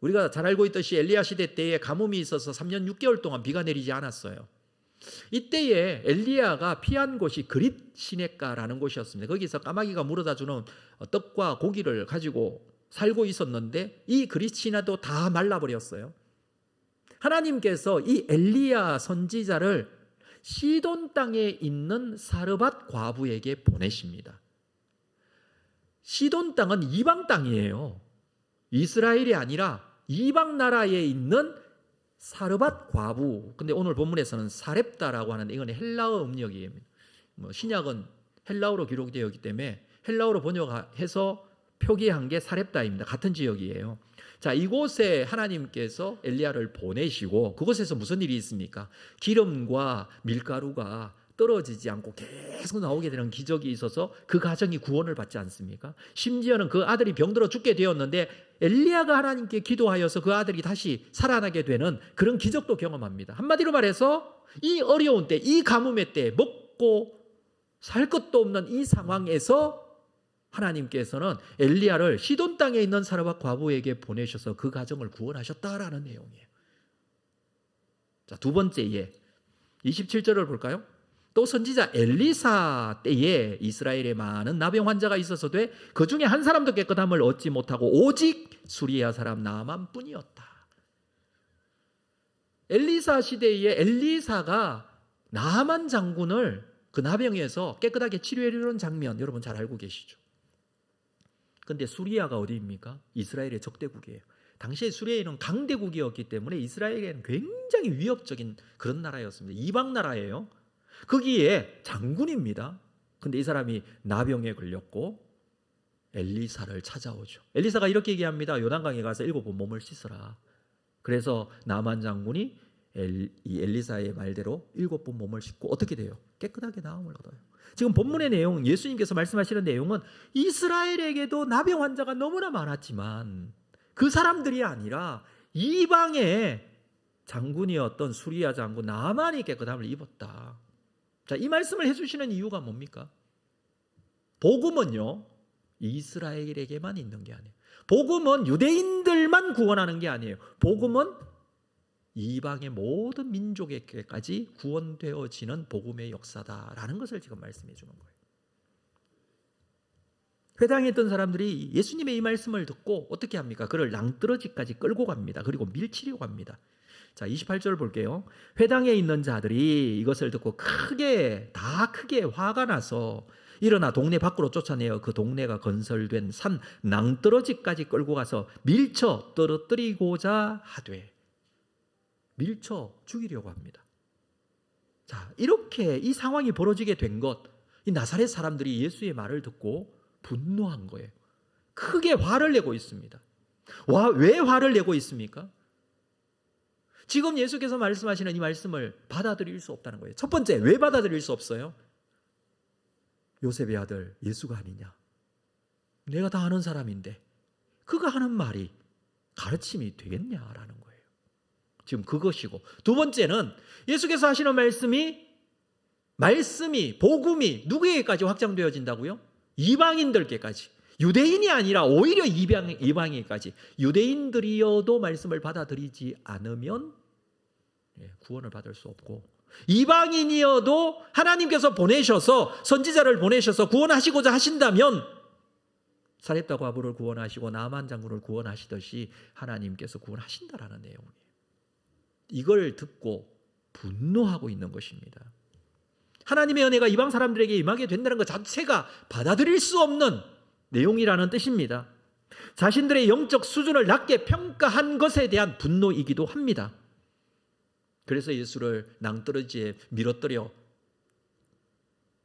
우리가 잘 알고 있듯이 엘리야 시대 때에 가뭄이 있어서 3년 6개월 동안 비가 내리지 않았어요. 이때에 엘리야가 피한 곳이 그릿 시냇가라는 곳이었습니다. 거기서 까마귀가 물어다 주는 떡과 고기를 가지고 살고 있었는데 이 그릿 시내도 다 말라버렸어요. 하나님께서 이 엘리야 선지자를 시돈 땅에 있는 사르밧 과부에게 보내십니다. 시돈 땅은 이방 땅이에요. 이스라엘이 아니라 이방 나라에 있는 사르밧 과부. 근데 오늘 본문에서는 사렙다라고 하는데 이건 헬라어 음력이에요. 신약은 헬라어로 기록되어 있기 때문에 헬라어로 번역해서 표기한 게 사렙다입니다. 같은 지역이에요. 자, 이곳에 하나님께서 엘리야를 보내시고 그곳에서 무슨 일이 있습니까? 기름과 밀가루가 떨어지지 않고 계속 나오게 되는 기적이 있어서 그 가정이 구원을 받지 않습니까? 심지어는 그 아들이 병들어 죽게 되었는데 엘리야가 하나님께 기도하여서 그 아들이 다시 살아나게 되는 그런 기적도 경험합니다. 한마디로 말해서 이 어려운 때, 이 가뭄의 때, 먹고 살 것도 없는 이 상황에서 하나님께서는 엘리야를 시돈 땅에 있는 사람과 과부에게 보내셔서 그 가정을 구원하셨다라는 내용이에요. 자, 두 번째 예, 27절을 볼까요? 또 선지자 엘리사 때에 이스라엘에 많은 나병 환자가 있어서되 그 중에 한 사람도 깨끗함을 얻지 못하고 오직 수리아 사람 나만뿐이었다. 엘리사 시대에 엘리사가 나만 장군을 그 나병에서 깨끗하게 치료해 주는 장면 여러분 잘 알고 계시죠? 근데 수리아가 어디입니까? 이스라엘의 적대국이에요. 당시에 수리아는 강대국이었기 때문에 이스라엘에는 굉장히 위협적인 그런 나라였습니다. 이방 나라예요. 거기에 장군입니다. 근데 이 사람이 나병에 걸렸고 엘리사를 찾아오죠. 엘리사가 이렇게 얘기합니다. 요단강에 가서 7번 몸을 씻어라. 그래서 나만 장군이 이 엘리사의 말대로 7번 몸을 씻고 어떻게 돼요? 깨끗하게 나음을 얻어요. 지금 본문의 내용, 예수님께서 말씀하시는 내용은 이스라엘에게도 나병 환자가 너무나 많았지만 그 사람들이 아니라 이방의 장군이었던 수리아 장군 나만이 깨끗함을 입었다. 자, 이 말씀을 해주시는 이유가 뭡니까? 복음은요, 이스라엘에게만 있는 게 아니에요. 복음은 유대인들만 구원하는 게 아니에요. 복음은 이방의 모든 민족에게까지 구원되어지는 복음의 역사다라는 것을 지금 말씀해 주는 거예요. 회당에 있던 사람들이 예수님의 이 말씀을 듣고 어떻게 합니까? 그를 낭떠러지까지 끌고 갑니다. 그리고 밀치려고 합니다. 자, 28절 볼게요. 회당에 있는 자들이 이것을 듣고 크게 화가 나서 일어나 동네 밖으로 쫓아내어 그 동네가 건설된 산 낭떠러지까지 끌고 가서 밀쳐 떨어뜨리고자 하되, 밀쳐 죽이려고 합니다. 자, 이렇게 이 상황이 벌어지게 된 것, 이 나사렛 사람들이 예수의 말을 듣고 분노한 거예요. 크게 화를 내고 있습니다. 왜 화를 내고 있습니까? 지금 예수께서 말씀하시는 이 말씀을 받아들일 수 없다는 거예요. 첫 번째, 왜 받아들일 수 없어요? 요셉의 아들 예수가 아니냐? 내가 다 아는 사람인데 그가 하는 말이 가르침이 되겠냐라는 거예요. 지금 그것이고, 두 번째는 예수께서 하시는 말씀이 복음이 누구에게까지 확장되어진다고요? 이방인들께까지. 유대인이 아니라 오히려 이방인까지. 유대인들이어도 말씀을 받아들이지 않으면 구원을 받을 수 없고, 이방인이어도 하나님께서 보내셔서 선지자를 보내셔서 구원하시고자 하신다면 사렙다 과부를 구원하시고 나만 장군을 구원하시듯이 하나님께서 구원하신다라는 내용이에요. 이걸 듣고 분노하고 있는 것입니다. 하나님의 은혜가 이방 사람들에게 임하게 된다는 것 자체가 받아들일 수 없는 내용이라는 뜻입니다. 자신들의 영적 수준을 낮게 평가한 것에 대한 분노이기도 합니다. 그래서 예수를 낭떠러지에 밀어뜨려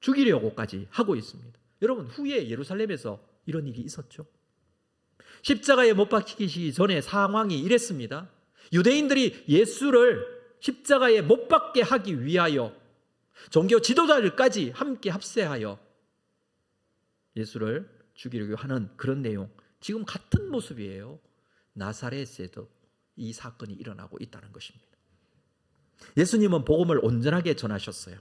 죽이려고까지 하고 있습니다. 여러분, 후에 예루살렘에서 이런 일이 있었죠. 십자가에 못 박히기 전에 상황이 이랬습니다. 유대인들이 예수를 십자가에 못 박게 하기 위하여 종교 지도자들까지 함께 합세하여 예수를 죽이려고 하는 그런 내용, 지금 같은 모습이에요. 나사렛에도 이 사건이 일어나고 있다는 것입니다. 예수님은 복음을 온전하게 전하셨어요.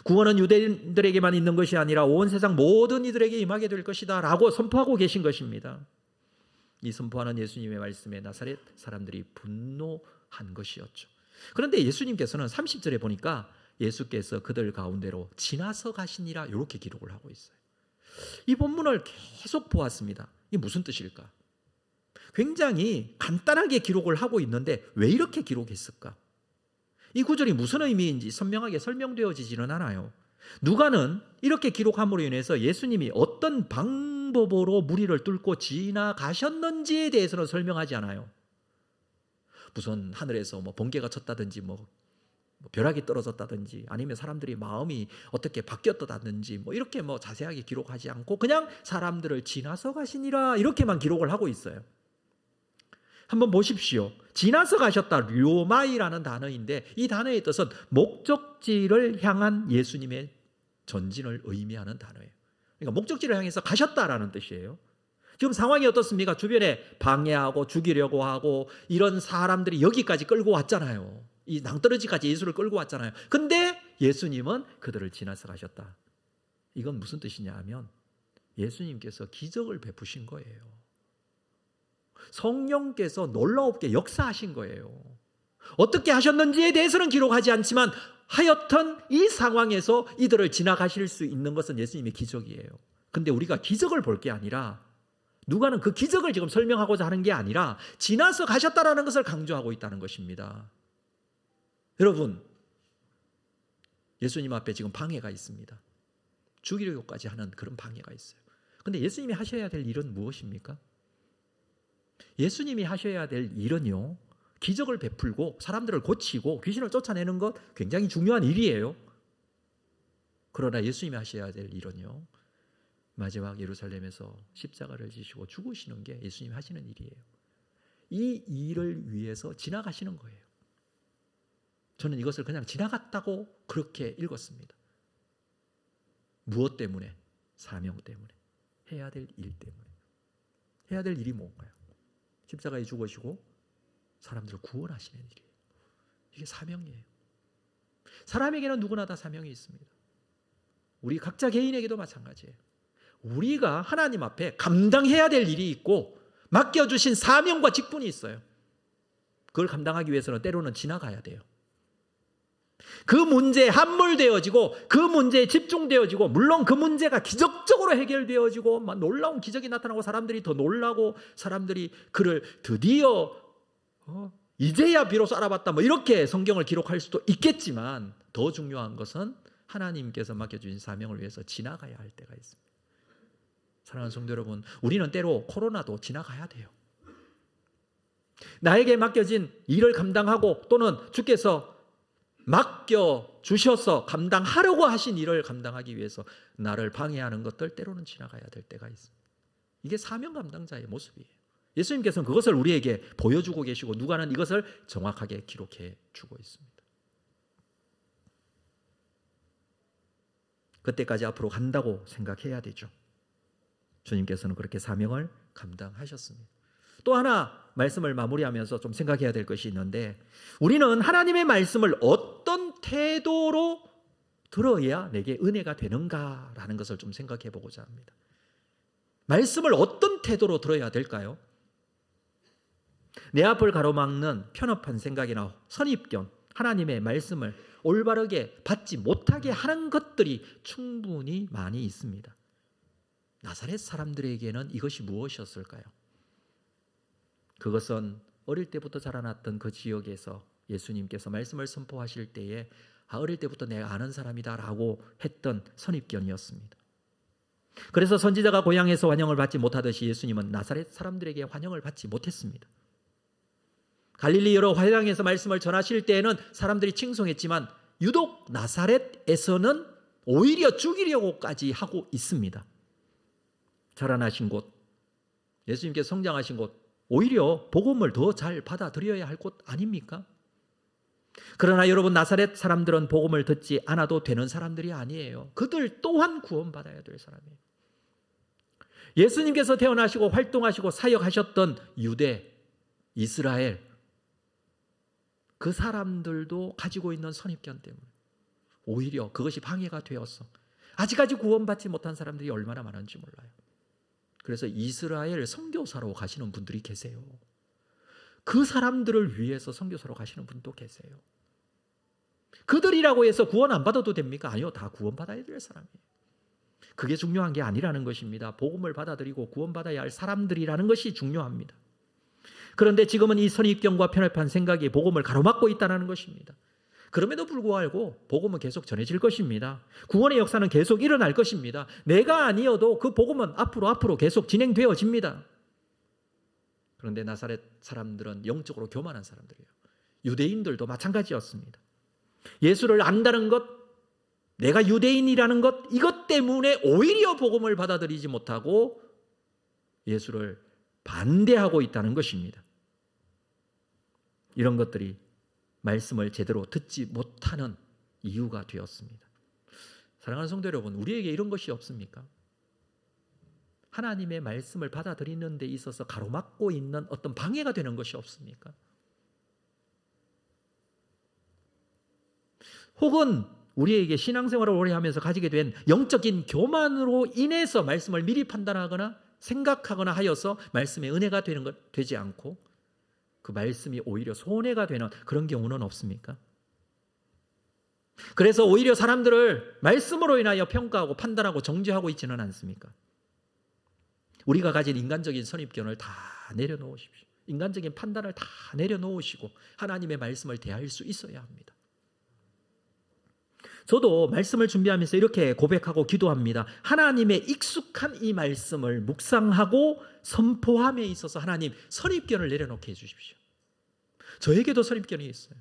구원은 유대인들에게만 있는 것이 아니라 온 세상 모든 이들에게 임하게 될 것이다 라고 선포하고 계신 것입니다. 이 선포하는 예수님의 말씀에 나사렛 사람들이 분노한 것이었죠. 그런데 예수님께서는 30절에 보니까 예수께서 그들 가운데로 지나서 가시니라 이렇게 기록을 하고 있어요. 이 본문을 계속 보았습니다. 이게 무슨 뜻일까? 굉장히 간단하게 기록을 하고 있는데 왜 이렇게 기록했을까? 이 구절이 무슨 의미인지 선명하게 설명되어지지는 않아요. 누가는 이렇게 기록함으로 인해서 예수님이 어떤 방법으로 무리를 뚫고 지나가셨는지에 대해서는 설명하지 않아요. 무슨 하늘에서 번개가 쳤다든지 뭐 벼락이 떨어졌다든지 아니면 사람들이 마음이 어떻게 바뀌었다든지 뭐 이렇게 뭐 자세하게 기록하지 않고 그냥 사람들을 지나서 가시니라 이렇게만 기록을 하고 있어요. 한번 보십시오. 지나서 가셨다. 료마이라는 단어인데 이 단어의 뜻은 목적지를 향한 예수님의 전진을 의미하는 단어예요. 그러니까 목적지를 향해서 가셨다라는 뜻이에요. 지금 상황이 어떻습니까? 주변에 방해하고 죽이려고 하고 이런 사람들이 여기까지 끌고 왔잖아요. 이 낭떠러지까지 예수를 끌고 왔잖아요. 근데 예수님은 그들을 지나서 가셨다. 이건 무슨 뜻이냐 하면 예수님께서 기적을 베푸신 거예요. 성령께서 놀라웁게 역사하신 거예요. 어떻게 하셨는지에 대해서는 기록하지 않지만 하여튼 이 상황에서 이들을 지나가실 수 있는 것은 예수님의 기적이에요. 근데 우리가 기적을 볼 게 아니라 누가는 그 기적을 지금 설명하고자 하는 게 아니라 지나서 가셨다라는 것을 강조하고 있다는 것입니다. 여러분, 예수님 앞에 지금 방해가 있습니다. 죽이려고까지 하는 그런 방해가 있어요. 근데 예수님이 하셔야 될 일은 무엇입니까? 예수님이 하셔야 될 일은요, 기적을 베풀고 사람들을 고치고 귀신을 쫓아내는 것 굉장히 중요한 일이에요. 그러나 예수님이 하셔야 될 일은요, 마지막 예루살렘에서 십자가를 지시고 죽으시는 게 예수님이 하시는 일이에요. 이 일을 위해서 지나가시는 거예요. 저는 이것을 그냥 지나갔다고 그렇게 읽었습니다. 무엇 때문에? 사명 때문에. 해야 될 일 때문에. 해야 될 일이 뭔가요? 십자가에 죽으시고 사람들을 구원하시는 일이에요. 이게 사명이에요. 사람에게는 누구나 다 사명이 있습니다. 우리 각자 개인에게도 마찬가지예요. 우리가 하나님 앞에 감당해야 될 일이 있고 맡겨주신 사명과 직분이 있어요. 그걸 감당하기 위해서는 때로는 지나가야 돼요. 그 문제에 함몰되어지고 그 문제에 집중되어지고 물론 그 문제가 기적적으로 해결되어지고 막 놀라운 기적이 나타나고 사람들이 더 놀라고 사람들이 그를 드디어 이제야 비로소 알아봤다 뭐 이렇게 성경을 기록할 수도 있겠지만 더 중요한 것은 하나님께서 맡겨주신 사명을 위해서 지나가야 할 때가 있습니다. 사랑하는 성도 여러분, 우리는 때로 코로나도 지나가야 돼요. 나에게 맡겨진 일을 감당하고 또는 주께서 맡겨주셔서 감당하려고 하신 일을 감당하기 위해서 나를 방해하는 것들 때로는 지나가야 될 때가 있습니다. 이게 사명 감당자의 모습이에요. 예수님께서는 그것을 우리에게 보여주고 계시고 누가는 이것을 정확하게 기록해 주고 있습니다. 그때까지 앞으로 간다고 생각해야 되죠. 주님께서는 그렇게 사명을 감당하셨습니다. 또 하나 말씀을 마무리하면서 좀 생각해야 될 것이 있는데 우리는 하나님의 말씀을 어떤 태도로 들어야 내게 은혜가 되는가라는 것을 좀 생각해 보고자 합니다. 말씀을 어떤 태도로 들어야 될까요? 내 앞을 가로막는 편협한 생각이나 선입견, 하나님의 말씀을 올바르게 받지 못하게 하는 것들이 충분히 많이 있습니다. 나사렛 사람들에게는 이것이 무엇이었을까요? 그것은 어릴 때부터 자라났던 그 지역에서 예수님께서 말씀을 선포하실 때에 어릴 때부터 내가 아는 사람이다라고 했던 선입견이었습니다. 그래서 선지자가 고향에서 환영을 받지 못하듯이 예수님은 나사렛 사람들에게 환영을 받지 못했습니다. 갈릴리 여러 회당에서 말씀을 전하실 때에는 사람들이 칭송했지만 유독 나사렛에서는 오히려 죽이려고까지 하고 있습니다. 자라나신 곳, 예수님께서 성장하신 곳, 오히려 복음을 더 잘 받아들여야 할 곳 아닙니까? 그러나 여러분, 나사렛 사람들은 복음을 듣지 않아도 되는 사람들이 아니에요. 그들 또한 구원받아야 될 사람이에요. 예수님께서 태어나시고 활동하시고 사역하셨던 유대, 이스라엘, 그 사람들도 가지고 있는 선입견 때문에 오히려 그것이 방해가 되어서 아직까지 구원받지 못한 사람들이 얼마나 많은지 몰라요. 그래서 이스라엘 선교사로 가시는 분들이 계세요. 그 사람들을 위해서 선교사로 가시는 분도 계세요. 그들이라고 해서 구원 안 받아도 됩니까? 아니요, 다 구원받아야 될 사람이에요. 그게 중요한 게 아니라는 것입니다. 복음을 받아들이고 구원받아야 할 사람들이라는 것이 중요합니다. 그런데 지금은 이 선입견과 편협한 생각이 복음을 가로막고 있다는 것입니다. 그럼에도 불구하고 복음은 계속 전해질 것입니다. 구원의 역사는 계속 일어날 것입니다. 내가 아니어도 그 복음은 앞으로 계속 진행되어집니다. 그런데 나사렛 사람들은 영적으로 교만한 사람들이에요. 유대인들도 마찬가지였습니다. 예수를 안다는 것, 내가 유대인이라는 것, 이것 때문에 오히려 복음을 받아들이지 못하고 예수를 반대하고 있다는 것입니다. 이런 것들이 말씀을 제대로 듣지 못하는 이유가 되었습니다. 사랑하는 성도 여러분, 우리에게 이런 것이 없습니까? 하나님의 말씀을 받아들이는 데 있어서 가로막고 있는 어떤 방해가 되는 것이 없습니까? 혹은 우리에게 신앙생활을 오래 하면서 가지게 된 영적인 교만으로 인해서 말씀을 미리 판단하거나 생각하거나 하여서 말씀의 은혜가 되는 것 되지 않고 그 말씀이 오히려 손해가 되는 그런 경우는 없습니까? 그래서 오히려 사람들을 말씀으로 인하여 평가하고 판단하고 정죄하고 있지는 않습니까? 우리가 가진 인간적인 선입견을 다 내려놓으십시오. 인간적인 판단을 다 내려놓으시고 하나님의 말씀을 대할 수 있어야 합니다. 저도 말씀을 준비하면서 이렇게 고백하고 기도합니다. 하나님의 익숙한 이 말씀을 묵상하고 선포함에 있어서 하나님 선입견을 내려놓게 해주십시오. 저에게도 선입견이 있어요.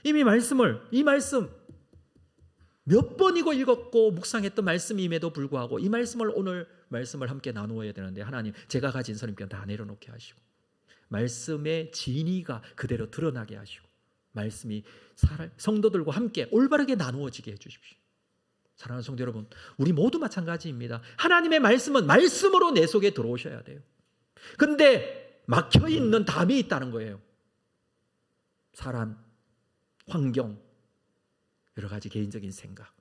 이미 이 말씀 몇 번이고 읽었고 묵상했던 말씀임에도 불구하고 이 말씀을 오늘 말씀을 함께 나누어야 되는데 하나님 제가 가진 선입견 다 내려놓게 하시고 말씀의 진리가 그대로 드러나게 하시고 말씀이 성도들과 함께 올바르게 나누어지게 해주십시오. 사랑하는 성도 여러분, 우리 모두 마찬가지입니다. 하나님의 말씀은 말씀으로 내 속에 들어오셔야 돼요. 근데 막혀있는 담이 있다는 거예요. 사람, 환경, 여러 가지 개인적인 생각,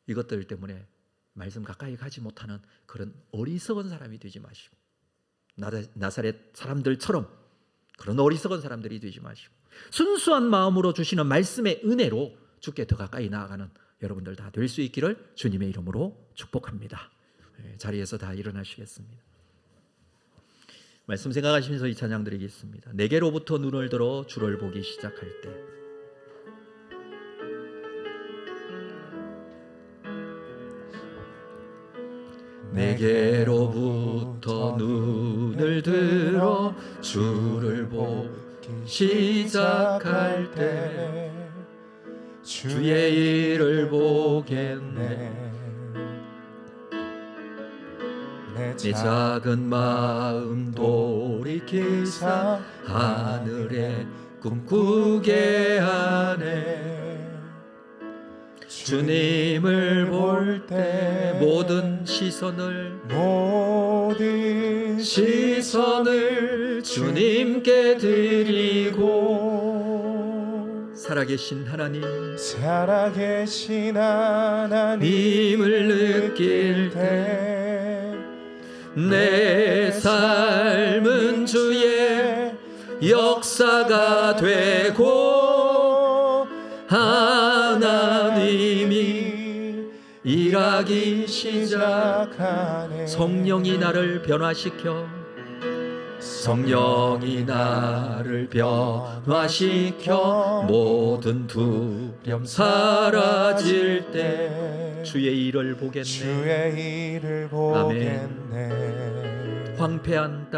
이것들 때문에 말씀 가까이 가지 못하는 그런 어리석은 사람이 되지 마시고 나사렛 사람들처럼 그런 어리석은 사람들이 되지 마시고 순수한 마음으로 주시는 말씀의 은혜로 주께 더 가까이 나아가는 여러분들 다 될 수 있기를 주님의 이름으로 축복합니다. 자리에서 다 일어나시겠습니다. 말씀 생각하시면서 이 찬양 드리겠습니다. 내게로부터 눈을 들어 주를 보기 시작할 때 내게로부터 눈을 들어 주를 보기 시작할 때 주의 일을 보겠네. 내 작은 마음 돌이키사 하늘에 꿈꾸게 하네. 주님을 볼 때 모든 시선을 주님께 드리고 살아계신 하나님을 느낄 때 내 삶은 주의 역사가 되고 하나님이 일하기 시작하네. 성령이 나를 변화시켜 모든 두려움 사라질 때 주의 일을 보겠네. 아멘. 황폐한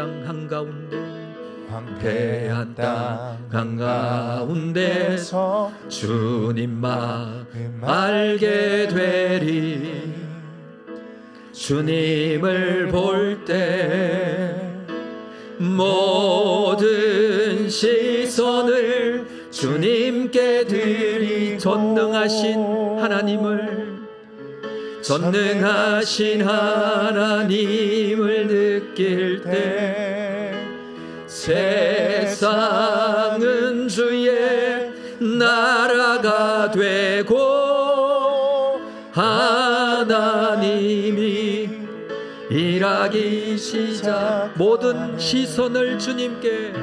땅 한가운데서 주님 마음 알게 되리. 주님을 볼 때 모든 시선을 주님께 드리. 전능하신 하나님을 느낄 때 세상은 주의 나라가 되고 하나님이 일하기 시작. 모든 시선을 주님께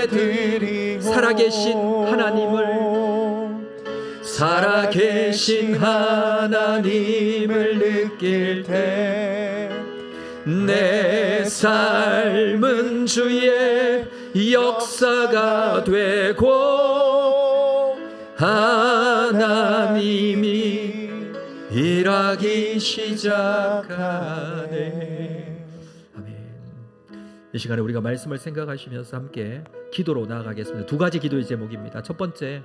드리. 살아계신 하나님을 느낄 때 내 삶은 주의 역사가 되고 하나님이 일하기 시작하네. 아멘. 이 시간에 우리가 말씀을 생각하시면서 함께 기도로 나아가겠습니다. 두 가지 기도의 제목입니다. 첫 번째,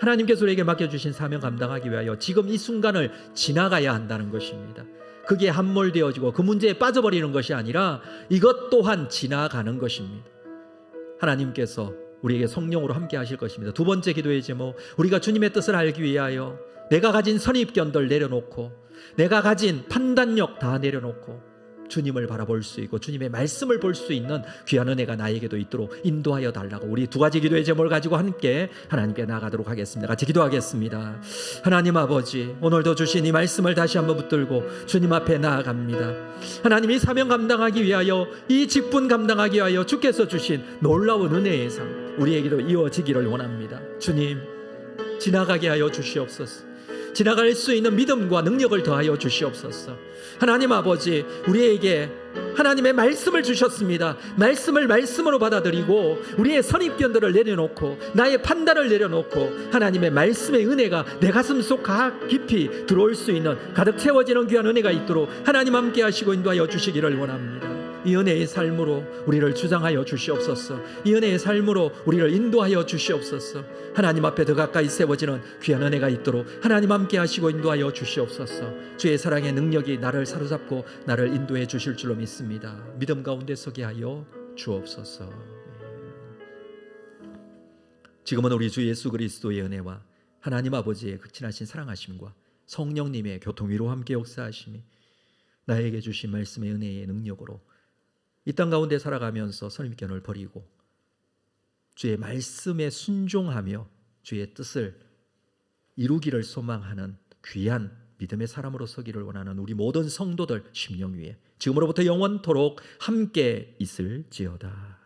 하나님께서 우리에게 맡겨주신 사명 감당하기 위하여 지금 이 순간을 지나가야 한다는 것입니다. 그게 함몰되어지고 그 문제에 빠져버리는 것이 아니라 이것 또한 지나가는 것입니다. 하나님께서 우리에게 성령으로 함께 하실 것입니다. 두 번째 기도의 제목, 우리가 주님의 뜻을 알기 위하여 내가 가진 선입견들 내려놓고 내가 가진 판단력 다 내려놓고 주님을 바라볼 수 있고 주님의 말씀을 볼 수 있는 귀한 은혜가 나에게도 있도록 인도하여 달라고 우리 두 가지 기도의 제목을 가지고 함께 하나님께 나아가도록 하겠습니다. 같이 기도하겠습니다. 하나님 아버지, 오늘도 주신 이 말씀을 다시 한번 붙들고 주님 앞에 나아갑니다. 하나님, 이 사명 감당하기 위하여, 이 직분 감당하기 위하여 주께서 주신 놀라운 은혜의 삶 우리에게도 이어지기를 원합니다. 주님, 지나가게 하여 주시옵소서. 지나갈 수 있는 믿음과 능력을 더하여 주시옵소서. 하나님 아버지, 우리에게 하나님의 말씀을 주셨습니다. 말씀을 말씀으로 받아들이고 우리의 선입견들을 내려놓고 나의 판단을 내려놓고 하나님의 말씀의 은혜가 내 가슴 속 깊이 들어올 수 있는, 가득 채워지는 귀한 은혜가 있도록 하나님 함께 하시고 인도하여 주시기를 원합니다. 이 은혜의 삶으로 우리를 주장하여 주시옵소서. 이 은혜의 삶으로 우리를 인도하여 주시옵소서. 하나님 앞에 더 가까이 세워지는 귀한 은혜가 있도록 하나님 함께 하시고 인도하여 주시옵소서. 주의 사랑의 능력이 나를 사로잡고 나를 인도해 주실 줄로 믿습니다. 믿음 가운데 서게 하여 주옵소서. 지금은 우리 주 예수 그리스도의 은혜와 하나님 아버지의 극진하신 사랑하심과 성령님의 교통위로 함께 역사하심이 나에게 주신 말씀의 은혜의 능력으로 이 땅 가운데 살아가면서 선입견을 버리고 주의 말씀에 순종하며 주의 뜻을 이루기를 소망하는 귀한 믿음의 사람으로 서기를 원하는 우리 모든 성도들 심령 위에 지금으로부터 영원토록 함께 있을지어다.